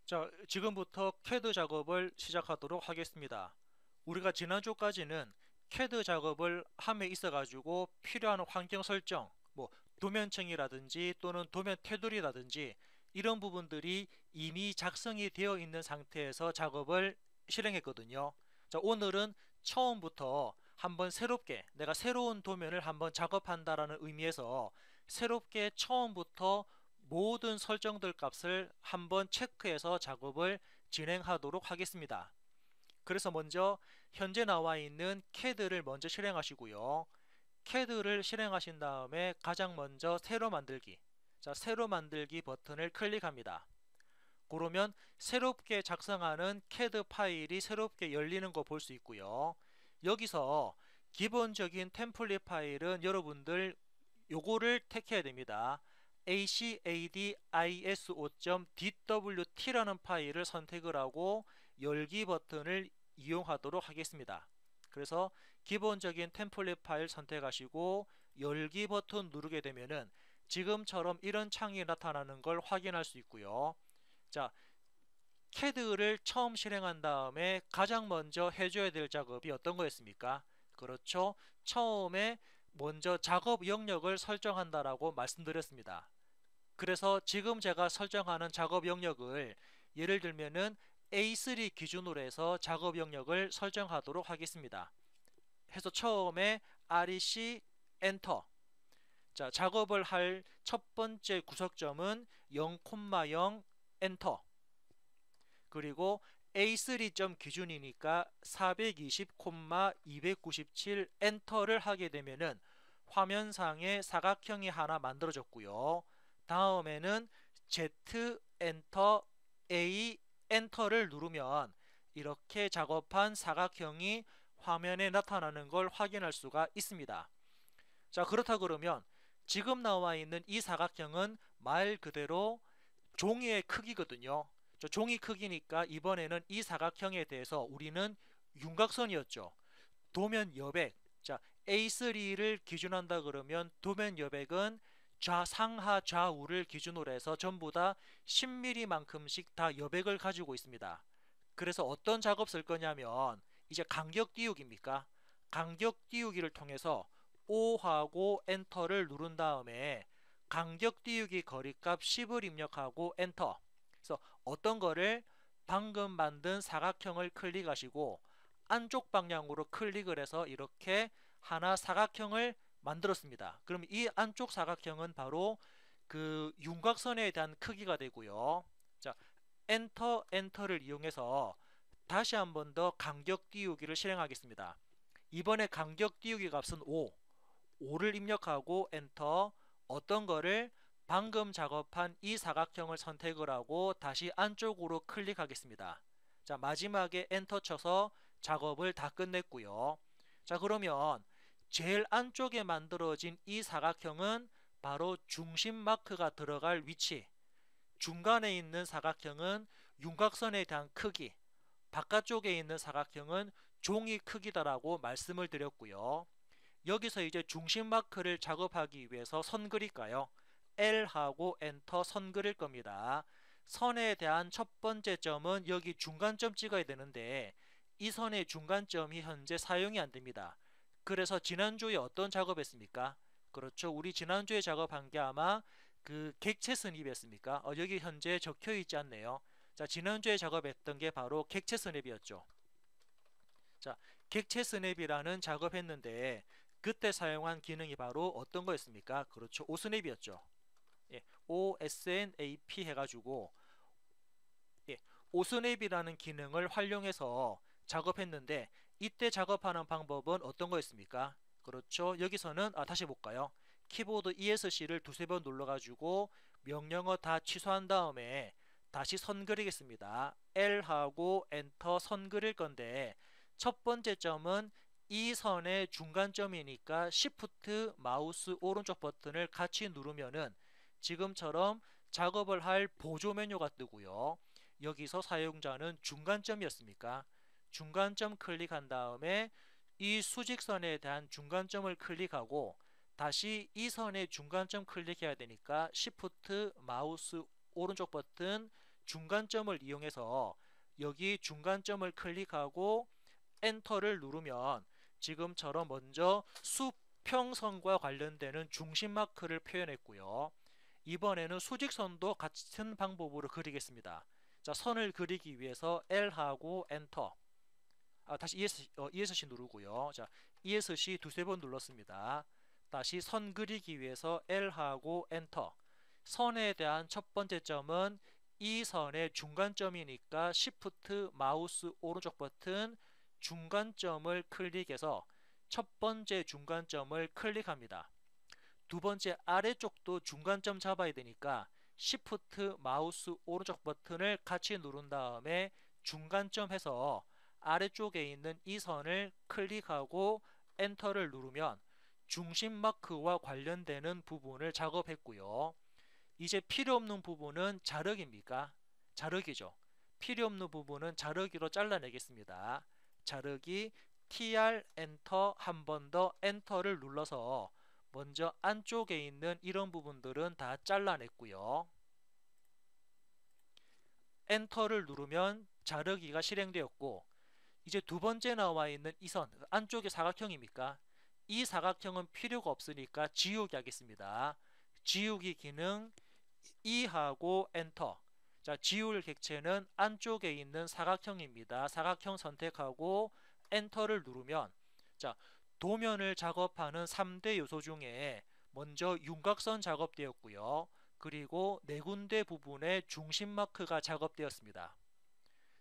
자, 지금부터 CAD 작업을 시작하도록 하겠습니다. 우리가 지난주까지는 CAD 작업을 함에 있어 가지고 필요한 환경 설정, 도면층이라든지 또는 도면 테두리라든지 이런 부분들이 이미 작성이 되어 있는 상태에서 작업을 실행했거든요. 자, 오늘은 처음부터 한번 새롭게 내가 새로운 도면을 한번 작업한다라는 의미에서 새롭게 처음부터 모든 설정들 값을 한번 체크해서 작업을 진행하도록 하겠습니다. 그래서 먼저 현재 나와 있는 CAD를 먼저 실행하시고요. CAD를 실행하신 다음에 가장 먼저 새로 만들기, 자, 새로 만들기 버튼을 클릭합니다. 그러면 새롭게 작성하는 CAD 파일이 새롭게 열리는 거 볼 수 있고요. 여기서 기본적인 템플릿 파일은 여러분들 요거를 택해야 됩니다. ACADISO.dwt라는 파일을 선택을 하고 열기 버튼을 이용하도록 하겠습니다. 그래서 기본적인 템플릿 파일 선택하시고 열기 버튼 누르게 되면은 지금처럼 이런 창이 나타나는 걸 확인할 수 있고요. 자, CAD를 처음 실행한 다음에 가장 먼저 해줘야 될 작업이 어떤 거였습니까? 그렇죠. 처음에 먼저 작업 영역을 설정한다라고 말씀드렸습니다. 그래서 지금 제가 설정하는 작업 영역을 예를 들면은 A3 기준으로 해서 작업 영역을 설정하도록 하겠습니다. 해서 처음에 REC 엔터. 자, 작업을 할 첫 번째 구석점은 0,0 엔터. 그리고 A3점 기준이니까 420,297 엔터를 하게 되면은 화면상에 사각형이 하나 만들어졌고요. 다음에는 Z 엔터, A 엔터를 누르면 이렇게 작업한 사각형이 화면에 나타나는 걸 확인할 수가 있습니다. 자, 그렇다 그러면 지금 나와 있는 이 사각형은 말 그대로 종이의 크기거든요. 종이 크기니까 이번에는 이 사각형에 대해서 우리는 윤곽선이었죠. 도면 여백. 자, A3를 기준한다 그러면 도면 여백은 상하 좌우를 기준으로 해서 전부 다 10mm만큼씩 다 여백을 가지고 있습니다. 그래서 어떤 작업 쓸 거냐면 이제 간격 띄우기입니까? 간격 띄우기를 통해서 O하고 엔터를 누른 다음에 간격 띄우기 거리값 10을 입력하고 엔터. 그래서 어떤 거를 방금 만든 사각형을 클릭하시고 안쪽 방향으로 클릭을 해서 이렇게 하나 사각형을 만들었습니다. 그럼 이 안쪽 사각형은 바로 그 윤곽선에 대한 크기가 되고요. 자, 엔터를 이용해서 다시 한 번 더 간격 띄우기를 실행하겠습니다. 이번에 간격 띄우기 값은 5를 입력하고 엔터. 어떤 거를 방금 작업한 이 사각형을 선택을 하고 다시 안쪽으로 클릭하겠습니다. 자, 마지막에 엔터 쳐서 작업을 다 끝냈고요. 자, 그러면 제일 안쪽에 만들어진 이 사각형은 바로 중심 마크가 들어갈 위치, 중간에 있는 사각형은 윤곽선에 대한 크기, 바깥쪽에 있는 사각형은 종이 크기다라고 말씀을 드렸고요. 여기서 이제 중심 마크를 작업하기 위해서 선 그릴까요? L하고 엔터 선 그릴 겁니다. 선에 대한 첫 번째 점은 여기 중간점 찍어야 되는데 이 선의 중간점이 현재 사용이 안 됩니다. 그래서 지난주에 어떤 작업했습니까? 그렇죠. 우리 지난주에 작업한 게 아마 그 객체 스냅이었습니까? 여기 현재 적혀 있지 않네요. 자, 지난주에 작업했던 게 바로 객체 스냅이었죠. 자, 객체 스냅이라는 작업했는데 그때 사용한 기능이 바로 어떤 거였습니까? 그렇죠. 오스냅이었죠. 예, OSNAP 해가지고 오스냅이라는 기능을 활용해서 작업했는데 이때 작업하는 방법은 어떤 거였습니까? 그렇죠. 여기서는 다시 볼까요? 키보드 ESC를 두세 번 눌러가지고 명령어 다 취소한 다음에 다시 선 그리겠습니다. L하고 엔터 선 그릴 건데 첫 번째 점은 이 선의 중간점이니까 Shift 마우스 오른쪽 버튼을 같이 누르면은 지금처럼 작업을 할 보조 메뉴가 뜨고요. 여기서 사용자는 중간점이었습니까? 중간점 클릭한 다음에 이 수직선에 대한 중간점을 클릭하고 다시 이 선의 중간점 클릭해야 되니까 Shift 마우스 오른쪽 버튼 중간점을 이용해서 여기 중간점을 클릭하고 엔터를 누르면 지금처럼 먼저 수평선과 관련되는 중심 마크를 표현했고요. 이번에는 수직선도 같은 방법으로 그리겠습니다. 자, 선을 그리기 위해서 L하고 엔터. 다시 ESC 누르고요. 자, ESC 두세 번 눌렀습니다. 다시 선 그리기 위해서 L하고 엔터. 선에 대한 첫 번째 점은 이 선의 중간점이니까 Shift 마우스 오른쪽 버튼 중간점을 클릭해서 첫 번째 중간점을 클릭합니다. 두 번째 아래쪽도 중간점 잡아야 되니까 Shift 마우스 오른쪽 버튼을 같이 누른 다음에 중간점 해서 아래쪽에 있는 이 선을 클릭하고 엔터를 누르면 중심 마크와 관련되는 부분을 작업했고요. 이제 필요 없는 부분은 자르기입니까? 자르기죠. 필요 없는 부분은 자르기로 잘라내겠습니다. 자르기 TR 엔터 한 번 더 엔터를 눌러서 먼저 안쪽에 있는 이런 부분들은 다 잘라냈고요. 엔터를 누르면 자르기가 실행되었고 이제 두 번째 나와 있는 이 선 안쪽에 사각형입니까? 이 사각형은 필요가 없으니까 지우기 하겠습니다. 지우기 기능 E하고 엔터. 자, 지울 객체는 안쪽에 있는 사각형입니다. 사각형 선택하고 엔터를 누르면 자, 도면을 작업하는 3대 요소 중에 먼저 윤곽선 작업되었고요. 그리고 네 군데 부분에 중심 마크가 작업되었습니다.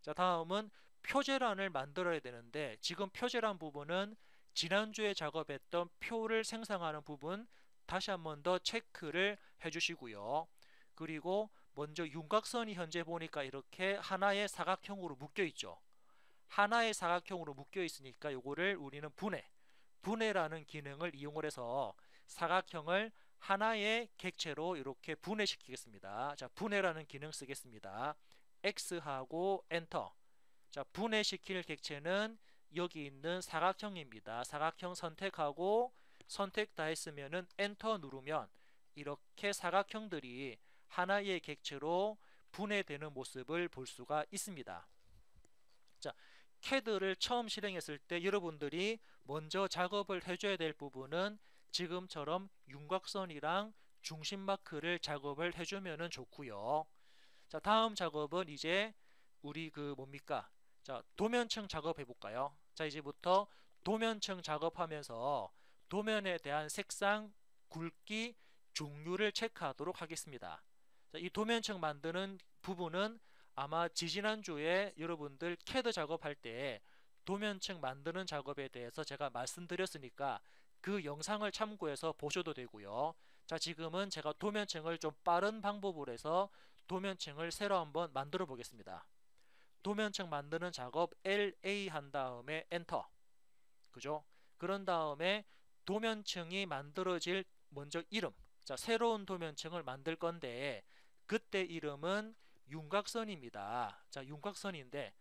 자, 다음은 표제란을 만들어야 되는데 지금 표제란 부분은 지난주에 작업했던 표를 생성하는 부분 다시 한 번 더 체크를 해주시고요. 그리고 먼저 윤곽선이 현재 보니까 이렇게 하나의 사각형으로 묶여 있죠. 하나의 사각형으로 묶여 있으니까 요거를 우리는 분해라는 기능을 이용을 해서 사각형을 하나의 객체로 이렇게 분해시키겠습니다. 자, 분해라는 기능 쓰겠습니다. X하고 엔터. 자, 분해시킬 객체는 여기 있는 사각형입니다. 사각형 선택하고 선택 다 했으면은 엔터 누르면 이렇게 사각형들이 하나의 객체로 분해되는 모습을 볼 수가 있습니다. 자, CAD를 처음 실행했을 때 여러분들이 먼저 작업을 해줘야 될 부분은 지금처럼 윤곽선이랑 중심 마크를 작업을 해주면 좋고요. 자, 다음 작업은 이제 우리 뭡니까? 자, 도면층 작업해 볼까요? 자, 이제부터 도면층 작업하면서 도면에 대한 색상, 굵기, 종류를 체크하도록 하겠습니다. 자, 이 도면층 만드는 부분은 아마 지지난주에 여러분들 CAD 작업할 때 도면층 만드는 작업에 대해서 제가 말씀드렸으니까 그 영상을 참고해서 보셔도 되고요. 자, 지금은 제가 도면층을 좀 빠른 방법으로 해서 도면층을 새로 한번 만들어 보겠습니다. 도면층 만드는 작업 LA 한 다음에 엔터. 그죠? 그런 다음에 도면층이 만들어질 먼저 이름. 자, 새로운 도면층을 만들 건데 그때 이름은 윤곽선입니다. 자, 윤곽선인데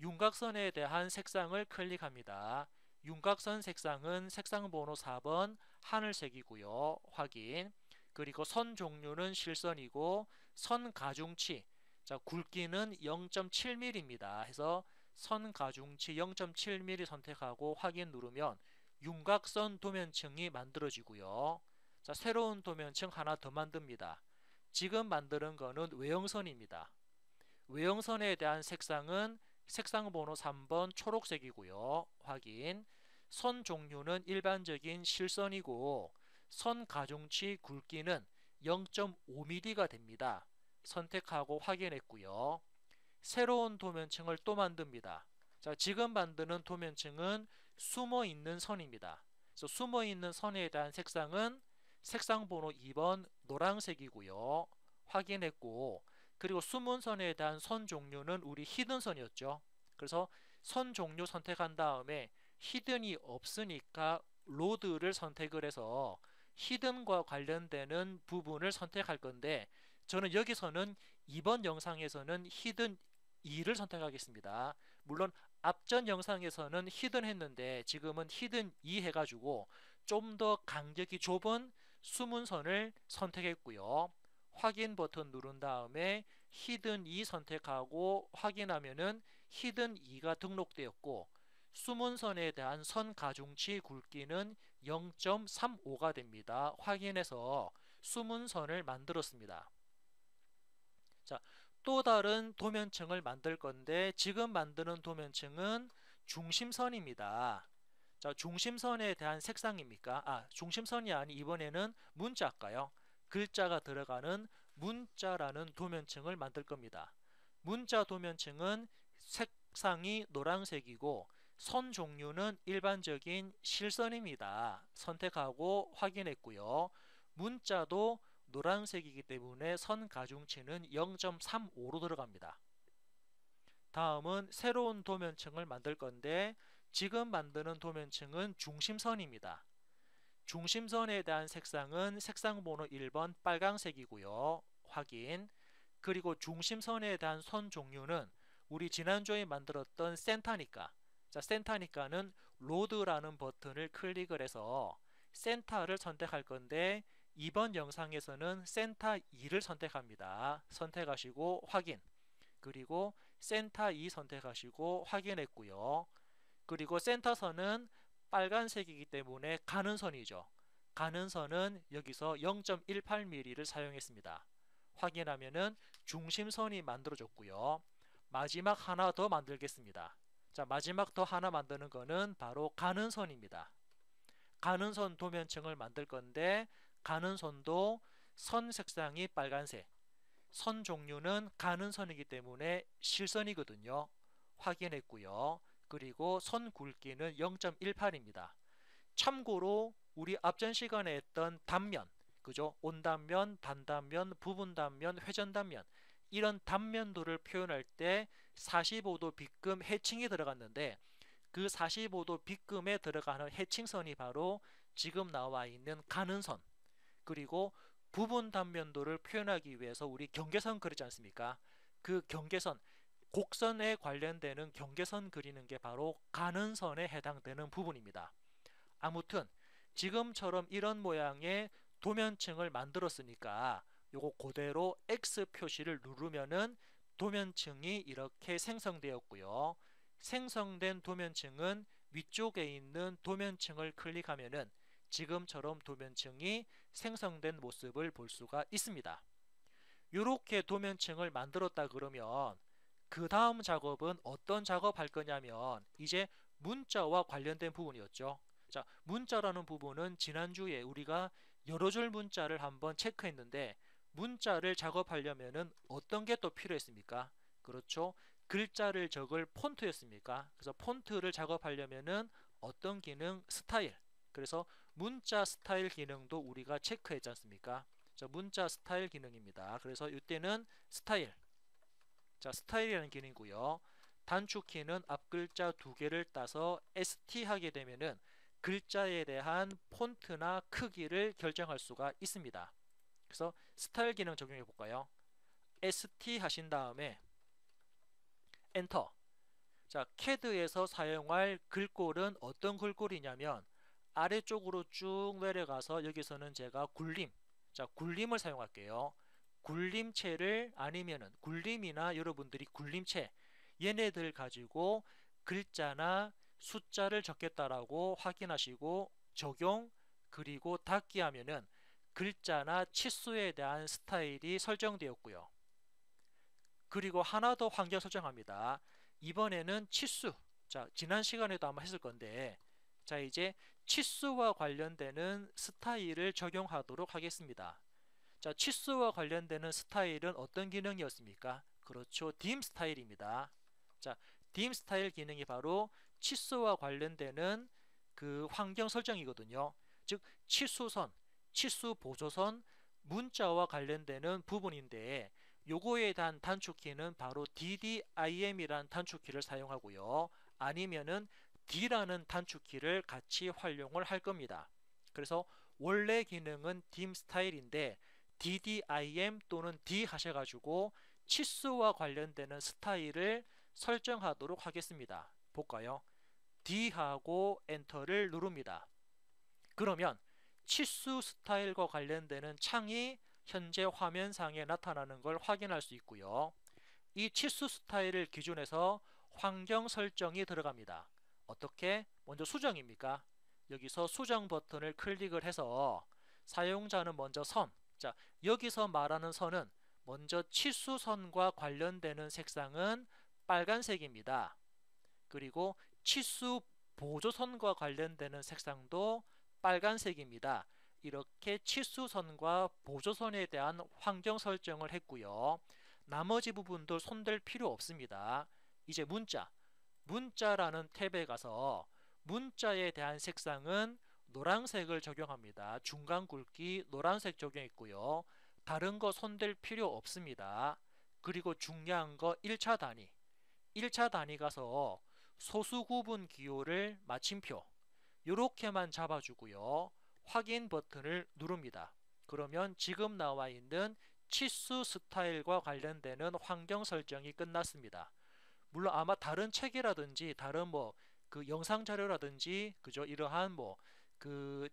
윤곽선에 대한 색상을 클릭합니다. 윤곽선 색상은 색상 번호 4번 하늘색이고요. 확인. 그리고 선 종류는 실선이고 선 가중치. 자, 굵기는 0.7mm입니다. 해서 선 가중치 0.7mm 선택하고 확인 누르면 윤곽선 도면층이 만들어지고요. 자, 새로운 도면층 하나 더 만듭니다. 지금 만드는 거는 외형선입니다. 외형선에 대한 색상은 색상 번호 3번 초록색이고요. 확인. 선 종류는 일반적인 실선이고 선 가중치 굵기는 0.5mm가 됩니다. 선택하고 확인했고요. 새로운 도면층을 또 만듭니다. 자, 지금 만드는 도면층은 숨어있는 선입니다. 그래서 숨어있는 선에 대한 색상은 색상 번호 2번 노란색이고요. 확인했고 그리고 숨은 선에 대한 선 종류는 우리 히든 선이었죠. 그래서 선 종류 선택한 다음에 히든이 없으니까 로드를 선택을 해서 히든과 관련되는 부분을 선택할 건데 저는 여기서는 이번 영상에서는 히든 2를 선택하겠습니다. 물론 앞전 영상에서는 히든 했는데 지금은 히든 2 해가지고 좀 더 간격이 좁은 숨은 선을 선택했고요. 확인 버튼 누른 다음에 히든 2 선택하고 확인하면은 히든 2가 등록되었고 숨은 선에 대한 선 가중치 굵기는 0.35가 됩니다. 확인해서 숨은 선을 만들었습니다. 자, 또 다른 도면층을 만들 건데 지금 만드는 도면층은 중심선입니다. 자, 중심선에 대한 색상입니까? 중심선이 아닌 이번에는 문자일까요? 글자가 들어가는 문자라는 도면층을 만들 겁니다. 문자 도면층은 색상이 노란색이고 선 종류는 일반적인 실선입니다. 선택하고 확인했고요. 문자도 노란색이기 때문에 선 가중치는 0.35로 들어갑니다. 다음은 새로운 도면층을 만들 건데 지금 만드는 도면층은 중심선입니다. 중심선에 대한 색상은 색상 번호 1번 빨강색이고요. 확인. 그리고 중심선에 대한 선 종류는 우리 지난주에 만들었던 센터니까, 자, 센터니까는 로드라는 버튼을 클릭을 해서 센터를 선택할 건데 이번 영상에서는 센터 2를 선택합니다. 선택하시고 확인. 그리고 센터 2 선택하시고 확인했고요. 그리고 센터선은 빨간색이기 때문에 가는 선이죠. 가는 선은 여기서 0.18mm를 사용했습니다. 확인하면은 중심선이 만들어졌고요. 마지막 하나 더 만들겠습니다. 자, 마지막 더 하나 만드는 거는 바로 가는 선입니다. 가는 선 도면층을 만들 건데 가는 선도 선 색상이 빨간색, 선 종류는 가는 선이기 때문에 실선이거든요. 확인했고요. 그리고 선 굵기는 0.18입니다. 참고로 우리 앞전 시간에 했던 단면, 그죠? 온단면, 단단면, 부분단면, 회전단면, 이런 단면도를 표현할 때 45도 비금 해칭이 들어갔는데 그 45도 비금에 들어가는 해칭선이 바로 지금 나와 있는 가는 선, 그리고 부분 단면도를 표현하기 위해서 우리 경계선 그리지 않습니까? 그 경계선, 곡선에 관련되는 경계선 그리는 게 바로 가는 선에 해당되는 부분입니다. 아무튼 지금처럼 이런 모양의 도면층을 만들었으니까 요거 그대로 X 표시를 누르면은 도면층이 이렇게 생성되었고요. 생성된 도면층은 위쪽에 있는 도면층을 클릭하면은 지금처럼 도면층이 생성된 모습을 볼 수가 있습니다. 이렇게 도면층을 만들었다 그러면 그 다음 작업은 어떤 작업할 거냐면 이제 문자와 관련된 부분이었죠. 자, 문자라는 부분은 지난주에 우리가 여러 줄 문자를 한번 체크했는데 문자를 작업하려면은 어떤 게 또 필요했습니까? 그렇죠. 글자를 적을 폰트였습니까? 그래서 폰트를 작업하려면은 어떤 기능? 스타일. 그래서 문자 스타일 기능도 우리가 체크했지 않습니까? 자, 문자 스타일 기능입니다. 그래서 이때는 스타일. 자, 스타일이라는 기능이고요. 단축키는 앞글자 두 개를 따서 ST 하게 되면은 글자에 대한 폰트나 크기를 결정할 수가 있습니다. 그래서 스타일 기능 적용해 볼까요? ST 하신 다음에 엔터. 자, CAD에서 사용할 글꼴은 어떤 글꼴이냐면 아래쪽으로 쭉 내려가서 여기서는 제가 굴림, 자, 굴림을 사용할게요. 굴림체를 아니면은 굴림이나 여러분들이 굴림체, 얘네들 가지고 글자나 숫자를 적겠다라고 확인하시고 적용, 그리고 닫기 하면은 글자나 치수에 대한 스타일이 설정되었고요. 그리고 하나 더 환경 설정합니다. 이번에는 치수. 자, 지난 시간에도 아마 했을 건데, 자, 이제 치수와 관련되는 스타일을 적용하도록 하겠습니다. 자, 치수와 관련되는 스타일은 어떤 기능이었습니까? 그렇죠. 딤 스타일입니다. 자, 딤 스타일 기능이 바로 치수와 관련되는 그 환경 설정이거든요. 즉, 치수선, 치수 보조선, 문자와 관련되는 부분인데 요거에 대한 단축키는 바로 DDIM이라는 단축키를 사용하고요. 아니면은 D라는 단축키를 같이 활용을 할 겁니다. 그래서 원래 기능은 딤 스타일인데 DDIM 또는 D 하셔가지고 치수와 관련되는 스타일을 설정하도록 하겠습니다. 볼까요? D하고 엔터를 누릅니다. 그러면 치수 스타일과 관련되는 창이 현재 화면상에 나타나는 걸 확인할 수 있고요. 이 치수 스타일을 기준해서 환경 설정이 들어갑니다. 어떻게? 먼저 수정입니까? 여기서 수정 버튼을 클릭을 해서 사용자는 먼저 선, 자, 여기서 말하는 선은 먼저 치수선과 관련되는 색상은 빨간색입니다. 그리고 치수 보조선과 관련되는 색상도 빨간색입니다. 이렇게 치수선과 보조선에 대한 환경 설정을 했고요. 나머지 부분들 손댈 필요 없습니다. 이제 문자라는 탭에 가서 문자에 대한 색상은 노란색을 적용합니다. 중간 굵기 노란색 적용했고요. 다른 거 손댈 필요 없습니다. 그리고 중요한 거 1차 단위. 1차 단위 가서 소수 구분 기호를 마침표 이렇게만 잡아주고요. 확인 버튼을 누릅니다. 그러면 지금 나와 있는 치수 스타일과 관련되는 환경 설정이 끝났습니다. 물론 아마 다른 책이라든지 다른 뭐 그 영상 자료라든지 그죠, 이러한 뭐 그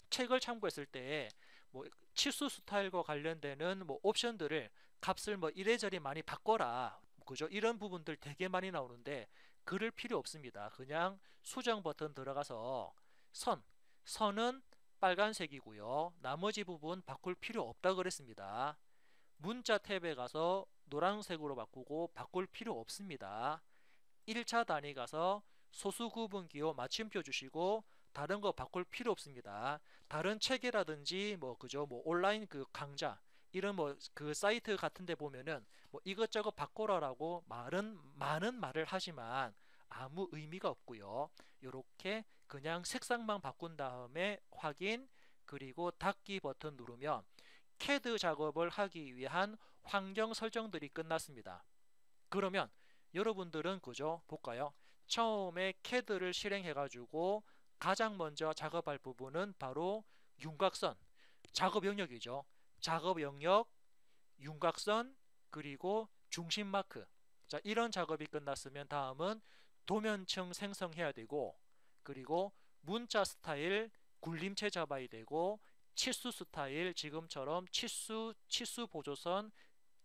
책을 참고했을 때 뭐 치수 스타일과 관련되는 뭐 옵션들을 값을 뭐 이래저래 많이 바꿔라 그죠, 이런 부분들 되게 많이 나오는데 그럴 필요 없습니다. 그냥 수정 버튼 들어가서 선은 빨간색이고요. 나머지 부분 바꿀 필요 없다 그랬습니다. 문자 탭에 가서 노란색으로 바꾸고 바꿀 필요 없습니다. 1차 단위 가서 소수 구분 기호 마침표 주시고 다른 거 바꿀 필요 없습니다. 다른 책이라든지 뭐 그죠, 뭐 온라인 그 강좌 이런 뭐 그 사이트 같은 데 보면은 뭐 이것저것 바꿔라라고 많은 말을 하지만 아무 의미가 없고요. 이렇게 그냥 색상만 바꾼 다음에 확인 그리고 닫기 버튼 누르면 CAD 작업을 하기 위한 환경 설정들이 끝났습니다. 그러면 여러분들은 그죠, 볼까요? 처음에 CAD를 실행해 가지고 가장 먼저 작업할 부분은 바로 윤곽선, 작업 영역이죠. 작업 영역, 윤곽선, 그리고 중심 마크. 자, 이런 작업이 끝났으면 다음은 도면층 생성해야 되고, 그리고 문자 스타일 굴림체 잡아야 되고, 치수 스타일 지금처럼 치수 보조선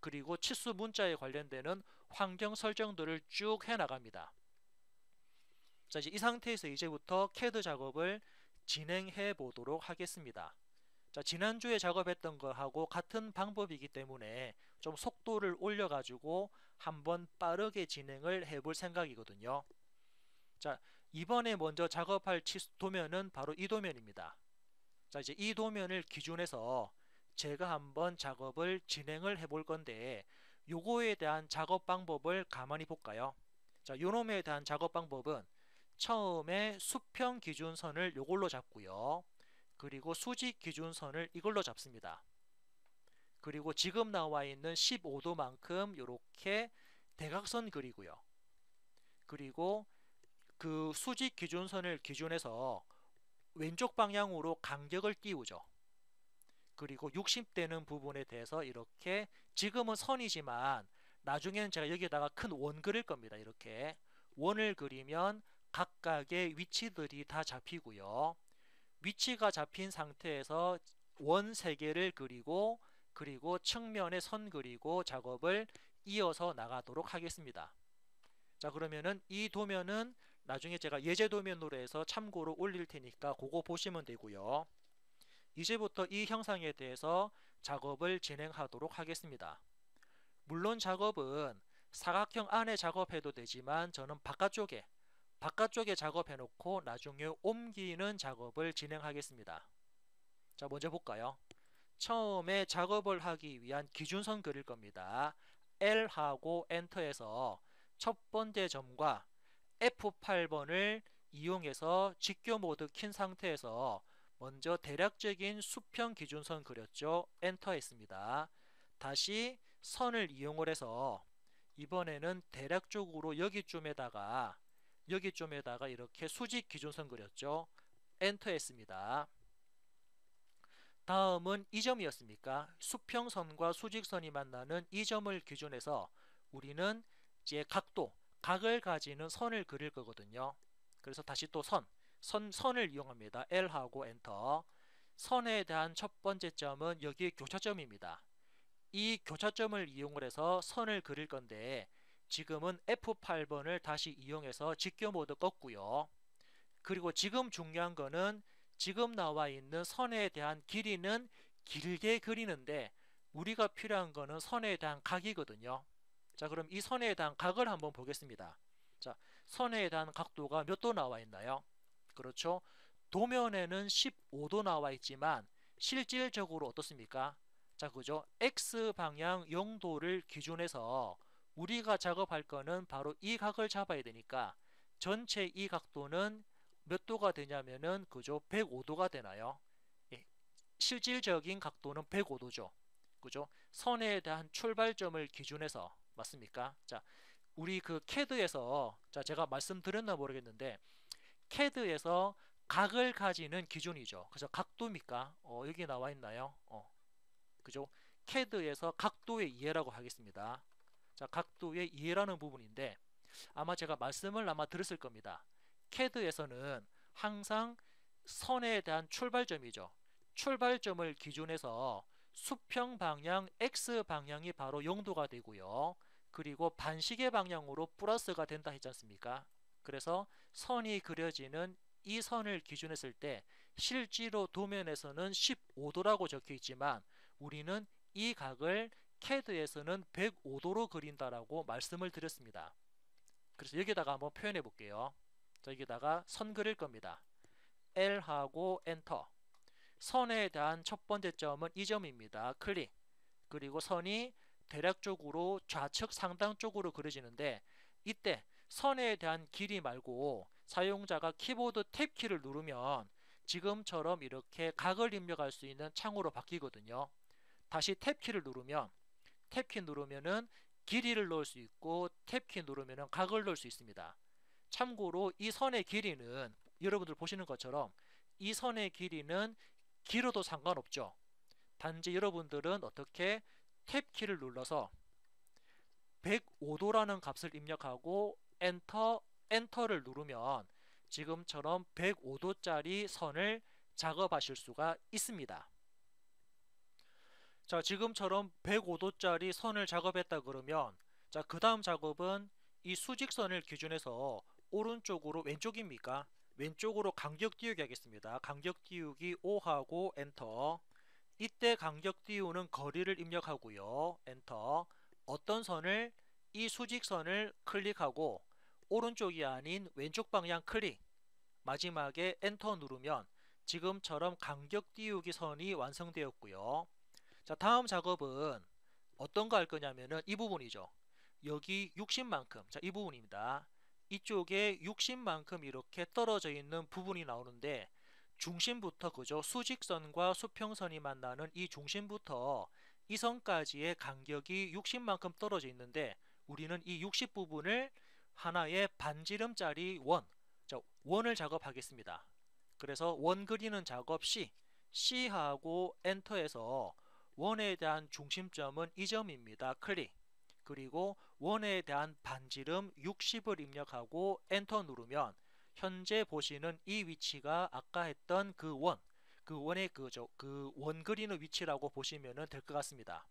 그리고 치수 문자에 관련되는 환경 설정들을 쭉 해나갑니다. 자, 이제 이 상태에서 이제부터 CAD 작업을 진행해 보도록 하겠습니다. 자, 지난주에 작업했던 거하고 같은 방법이기 때문에 좀 속도를 올려가지고 한번 빠르게 진행을 해볼 생각이거든요. 자, 이번에 먼저 작업할 도면은 바로 이 도면입니다. 자, 이제 이 도면을 기준해서 제가 한번 작업을 진행을 해볼 건데 요거에 대한 작업 방법을 가만히 볼까요? 자, 요놈에 대한 작업 방법은 처음에 수평 기준선을 요걸로 잡고요. 그리고 수직 기준선을 이걸로 잡습니다. 그리고 지금 나와 있는 15도만큼 이렇게 대각선 그리고요. 그리고 그 수직 기준선을 기준해서 왼쪽 방향으로 간격을 띄우죠. 그리고 60되는 부분에 대해서 이렇게 지금은 선이지만 나중에는 제가 여기에다가 큰 원 그릴 겁니다. 이렇게 원을 그리면 각각의 위치들이 다 잡히고요. 위치가 잡힌 상태에서 원 3개를 그리고 측면에 선 그리고 작업을 이어서 나가도록 하겠습니다. 자, 그러면은 이 도면은 나중에 제가 예제 도면으로 해서 참고로 올릴 테니까 그거 보시면 되고요. 이제부터 이 형상에 대해서 작업을 진행하도록 하겠습니다. 물론 작업은 사각형 안에 작업해도 되지만 저는 바깥쪽에 작업해 놓고 나중에 옮기는 작업을 진행하겠습니다. 자, 먼저 볼까요? 처음에 작업을 하기 위한 기준선 그릴 겁니다. L하고 엔터에서 첫 번째 점과 F8번을 이용해서 직교 모드 킨 상태에서 먼저 대략적인 수평 기준선 그렸죠. 엔터 했습니다. 다시 선을 이용을 해서 이번에는 대략적으로 여기쯤에다가 이렇게 수직 기준선 그렸죠. 엔터 했습니다. 다음은 이 점이었습니까? 수평선과 수직선이 만나는 이 점을 기준해서 우리는 이제 각을 가지는 선을 그릴 거거든요. 그래서 다시 또 선을 이용합니다. L하고 엔터. 선에 대한 첫 번째 점은 여기 교차점입니다. 이 교차점을 이용을 해서 선을 그릴 건데 지금은 F8번을 다시 이용해서 직교 모드 껐고요. 그리고 지금 중요한 거는 지금 나와 있는 선에 대한 길이는 길게 그리는데 우리가 필요한 거는 선에 대한 각이거든요. 자, 그럼 이 선에 대한 각을 한번 보겠습니다. 자, 선에 대한 각도가 몇 도 나와 있나요? 그렇죠. 도면에는 15도 나와 있지만 실질적으로 어떻습니까? 자, 그죠? X 방향 0도를 기준해서 우리가 작업할 거는 바로 이 각을 잡아야 되니까 전체 이 각도는 몇 도가 되냐면은 그죠? 105도가 되나요? 예, 실질적인 각도는 105도죠. 그죠? 선에 대한 출발점을 기준해서 맞습니까? 자, 우리 그 CAD에서 자, 제가 말씀드렸나 모르겠는데 CAD에서 각을 가지는 기준이죠. 그래서 각도입니까? 여기 나와 있나요? 그죠? CAD에서 각도의 이해라고 하겠습니다. 자, 각도의 이해라는 부분인데 아마 제가 말씀을 아마 들었을 겁니다. CAD에서는 항상 선에 대한 출발점이죠. 출발점을 기준해서 수평 방향 X 방향이 바로 0도가 되고요. 그리고 반시계 방향으로 플러스가 된다 했지 않습니까? 그래서 선이 그려지는 이 선을 기준했을 때 실제로 도면에서는 15도라고 적혀 있지만 우리는 이 각을 CAD에서는 105도로 그린다라고 말씀을 드렸습니다. 그래서 여기다가 한번 표현해 볼게요. 자, 여기다가 선 그릴 겁니다. L하고 엔터. 선에 대한 첫 번째 점은 이 점입니다. 클릭. 그리고 선이 대략적으로 좌측 상단 쪽으로 그려지는데 이때 선에 대한 길이 말고 사용자가 키보드 탭키를 누르면 지금처럼 이렇게 각을 입력할 수 있는 창으로 바뀌거든요. 다시 탭키를 누르면 탭키 누르면은 길이를 넣을 수 있고 탭키 누르면은 각을 넣을 수 있습니다. 참고로 이 선의 길이는 여러분들 보시는 것처럼 이 선의 길이는 길어도 상관없죠. 단지 여러분들은 어떻게 탭키를 눌러서 105도라는 값을 입력하고 엔터를 누르면 지금처럼 105도짜리 선을 작업하실 수가 있습니다. 자, 지금처럼 105도짜리 선을 작업했다 그러면 자, 그 다음 작업은 이 수직선을 기준해서 오른쪽으로 왼쪽입니까? 왼쪽으로 간격 띄우기 하겠습니다. 간격 띄우기 5하고 엔터. 이때 간격 띄우는 거리를 입력하고요. 엔터. 어떤 선을? 이 수직선을 클릭하고 오른쪽이 아닌 왼쪽 방향 클릭. 마지막에 엔터 누르면 지금처럼 간격 띄우기 선이 완성되었고요. 자, 다음 작업은 어떤 거 할 거냐면은 이 부분이죠. 여기 60만큼. 자, 이 부분입니다. 이쪽에 60만큼 이렇게 떨어져 있는 부분이 나오는데 중심부터 그죠? 수직선과 수평선이 만나는 이 중심부터 이 선까지의 간격이 60만큼 떨어져 있는데 우리는 이 60 부분을 하나의 반지름짜리 원, 자, 원을 작업하겠습니다. 그래서 원 그리는 작업 C하고 엔터에서 원에 대한 중심점은 이 점입니다. 클릭. 그리고 원에 대한 반지름 60을 입력하고 엔터 누르면 현재 보시는 이 위치가 아까 했던 그 원의 그 원 그리는 위치라고 보시면 될 것 같습니다.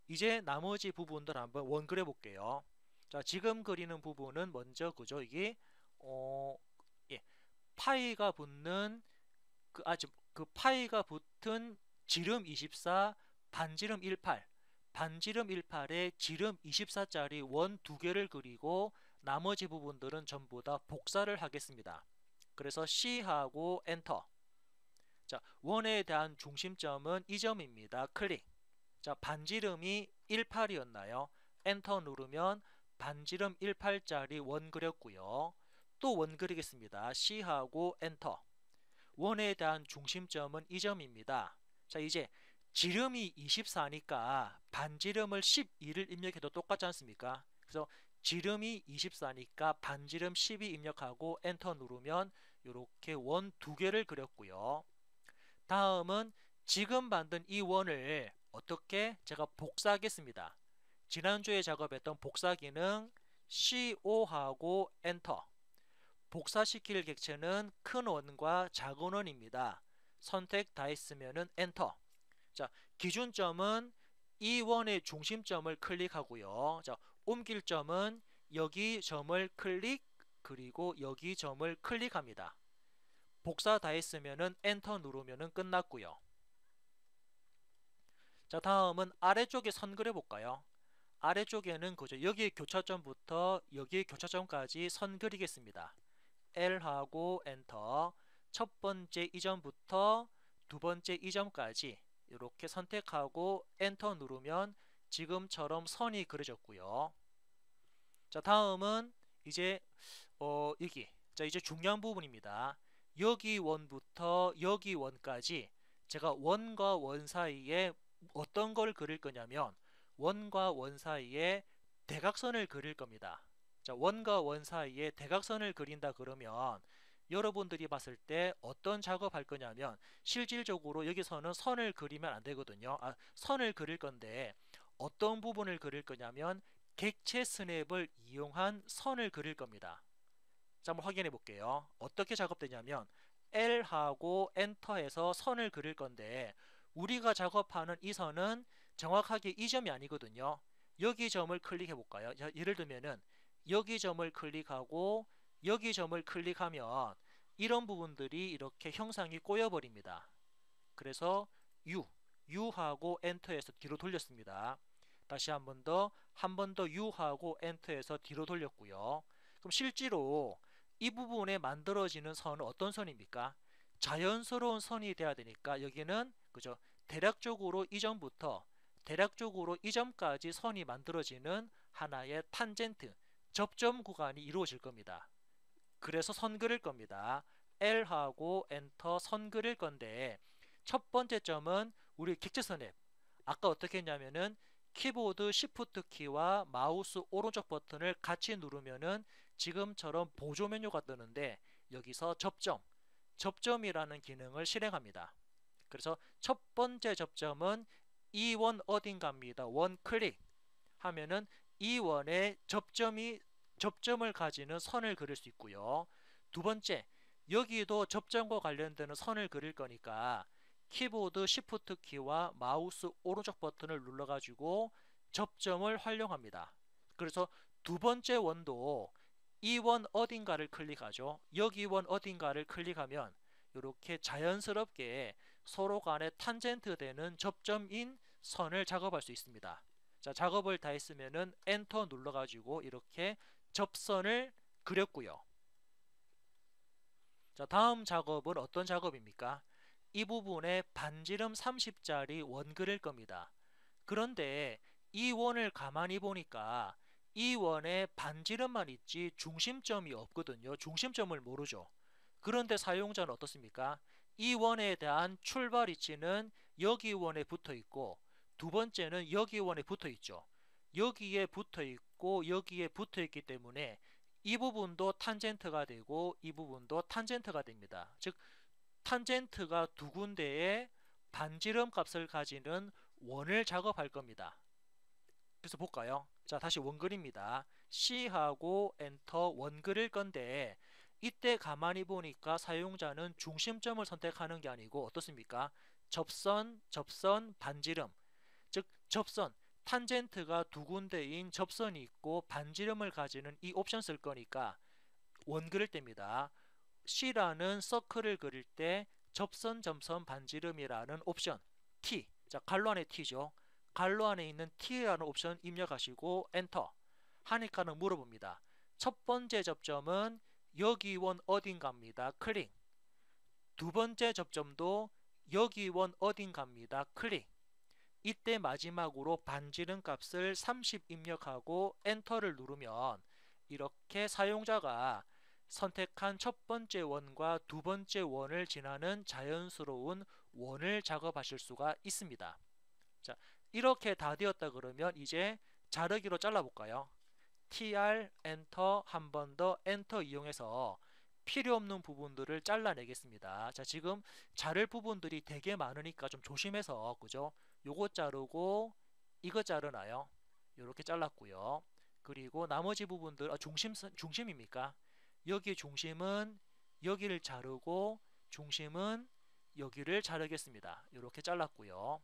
이제 나머지 부분들 한번 원 그려 볼게요. 자, 지금 그리는 부분은 먼저 그죠? 이게 예, 파이가 붙는 그 파이가 붙은 지름 24, 반지름 18, 반지름 18에 지름 24짜리 원 두 개를 그리고 나머지 부분들은 전부 다 복사를 하겠습니다. 그래서 C하고 엔터. 자, 원에 대한 중심점은 이 점입니다. 클릭. 자, 반지름이 18이었나요? 엔터 누르면 반지름 18짜리 원 그렸고요. 또 원 그리겠습니다. C하고 엔터. 원에 대한 중심점은 이 점입니다. 자, 이제 지름이 24니까 반지름을 12를 입력해도 똑같지 않습니까? 그래서 지름이 24니까 반지름 12 입력하고 엔터 누르면 이렇게 원 두 개를 그렸고요. 다음은 지금 만든 이 원을 어떻게 제가 복사하겠습니다. 지난주에 작업했던 복사 기능 C5하고 엔터. 복사시킬 객체는 큰 원과 작은 원입니다. 선택 다 했으면은 엔터. 자, 기준점은 이 원의 중심점을 클릭하고요. 자, 옮길 점은 여기 점을 클릭, 그리고 여기 점을 클릭합니다. 복사 다 했으면은 엔터 누르면은 끝났고요. 자, 다음은 아래쪽에 선 그려 볼까요? 아래쪽에는 그죠, 여기 교차점부터 여기 교차점까지 선 그리겠습니다. L하고 엔터. 첫 번째 이점부터 두 번째 이점까지 이렇게 선택하고 엔터 누르면 지금처럼 선이 그려졌고요. 자, 다음은 이제 여기, 자, 이제 중요한 부분입니다. 여기 원부터 여기 원까지 제가 원과 원 사이에 어떤 걸 그릴 거냐면 원과 원 사이에 대각선을 그릴 겁니다. 자, 원과 원 사이에 대각선을 그린다 그러면 여러분들이 봤을 때 어떤 작업할 거냐면 실질적으로 여기서는 선을 그리면 안 되거든요. 선을 그릴 건데 어떤 부분을 그릴 거냐면 객체 스냅을 이용한 선을 그릴 겁니다. 자, 한번 확인해 볼게요. 어떻게 작업되냐면 L하고 엔터에서 선을 그릴 건데 우리가 작업하는 이 선은 정확하게 이 점이 아니거든요. 여기 점을 클릭해 볼까요? 예를 들면은 여기 점을 클릭하고 여기 점을 클릭하면 이런 부분들이 이렇게 형상이 꼬여 버립니다. 그래서 U하고 엔터에서 뒤로 돌렸습니다. 다시 한 번 더 U하고 엔터에서 뒤로 돌렸고요. 그럼 실제로 이 부분에 만들어지는 선은 어떤 선입니까? 자연스러운 선이 돼야 되니까 여기는 그죠? 대략적으로 이 점부터 대략적으로 이 점까지 선이 만들어지는 하나의 탄젠트, 접점 구간이 이루어질 겁니다. 그래서 선 그릴 겁니다. L하고 엔터 선 그릴 건데 첫 번째 점은 우리 객체선 앱. 아까 어떻게 했냐면은 키보드 Shift 키와 마우스 오른쪽 버튼을 같이 누르면은 지금처럼 보조 메뉴가 뜨는데 여기서 접점이라는 기능을 실행합니다. 그래서 첫 번째 접점은 이 원 어딘가입니다. 원 클릭 하면은 이 원에 접점을 가지는 선을 그릴 수 있고요. 두 번째, 여기도 접점과 관련되는 선을 그릴 거니까 키보드 Shift 키와 마우스 오른쪽 버튼을 눌러가지고 접점을 활용합니다. 그래서 두 번째 원도 이 원 어딘가를 클릭하죠. 여기 원 어딘가를 클릭하면 이렇게 자연스럽게 서로 간에 탄젠트 되는 접점인 선을 작업할 수 있습니다. 자, 작업을 다 했으면은 엔터 눌러가지고 이렇게 접선을 그렸고요. 자, 다음 작업은 어떤 작업입니까? 이 부분에 반지름 30짜리 원 그릴 겁니다. 그런데 이 원을 가만히 보니까 이 원에 반지름만 있지 중심점이 없거든요. 중심점을 모르죠. 그런데 사용자는 어떻습니까? 이 원에 대한 출발 위치는 여기 원에 붙어 있고 두 번째는 여기 원에 붙어 있죠. 여기에 붙어 있고 여기에 붙어 있기 때문에 이 부분도 탄젠트가 되고 이 부분도 탄젠트가 됩니다. 즉 탄젠트가 두 군데에 반지름 값을 가지는 원을 작업할 겁니다. 그래서 볼까요? 자, 다시 원 그립니다. C하고 엔터 원 그릴 건데 이때 가만히 보니까 사용자는 중심점을 선택하는 게 아니고 어떻습니까? 접선, 반지름. 즉 접선, 탄젠트가 두 군데인 접선이 있고 반지름을 가지는 이 옵션 쓸 거니까 원 그릴 때입니다. C라는 서클을 그릴 때 접선, 점선, 반지름이라는 옵션 T, 자 갈로 안에 T죠. 갈로 안에 있는 T라는 옵션 입력하시고 엔터 하니까는 물어봅니다. 첫 번째 접점은 여기 원 어딘가입니다. 클릭. 두 번째 접점도 여기 원 어딘가입니다. 클릭. 이때 마지막으로 반지름 값을 30 입력하고 엔터를 누르면 이렇게 사용자가 선택한 첫 번째 원과 두 번째 원을 지나는 자연스러운 원을 작업하실 수가 있습니다. 자, 이렇게 다 되었다 그러면 이제 자르기로 잘라볼까요? TR 엔터 한 번 더 엔터 이용해서 필요 없는 부분들을 잘라내겠습니다. 자, 지금 자를 부분들이 되게 많으니까 좀 조심해서 그죠? 요거 자르고 이거 자르나요? 이렇게 잘랐고요. 그리고 나머지 부분들 중심입니까? 여기 중심은 여기를 자르고 중심은 여기를 자르겠습니다. 이렇게 잘랐고요.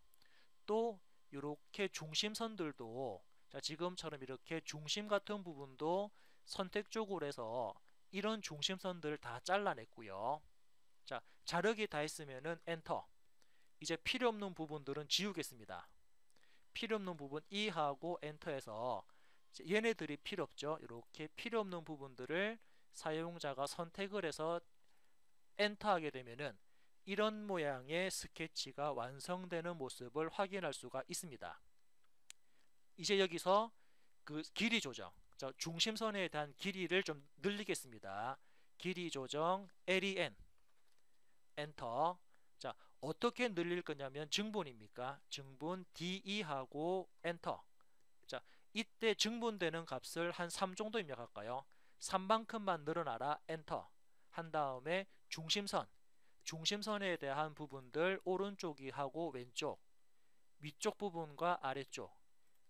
또 이렇게 중심선들도 자, 지금처럼 이렇게 중심 같은 부분도 선택 쪽으로 해서 이런 중심선들을 다 잘라냈고요. 자, 자르기 다 했으면은 엔터. 이제 필요 없는 부분들은 지우겠습니다. 필요 없는 부분 E 하고 엔터해서 얘네들이 필요 없죠. 이렇게 필요 없는 부분들을 사용자가 선택을 해서 엔터하게 되면은 이런 모양의 스케치가 완성되는 모습을 확인할 수가 있습니다. 이제 여기서 그 길이 조정, 중심선에 대한 길이를 좀 늘리겠습니다. 길이 조정 LEN 엔터. 자, 어떻게 늘릴 거냐면 증분입니까? 증분 DE하고 엔터. 자, 이때 증분되는 값을 한 3 정도 입력할까요? 3만큼만 늘어나라 엔터 한 다음에 중심선에 대한 부분들 오른쪽이 하고 왼쪽, 위쪽 부분과 아래쪽,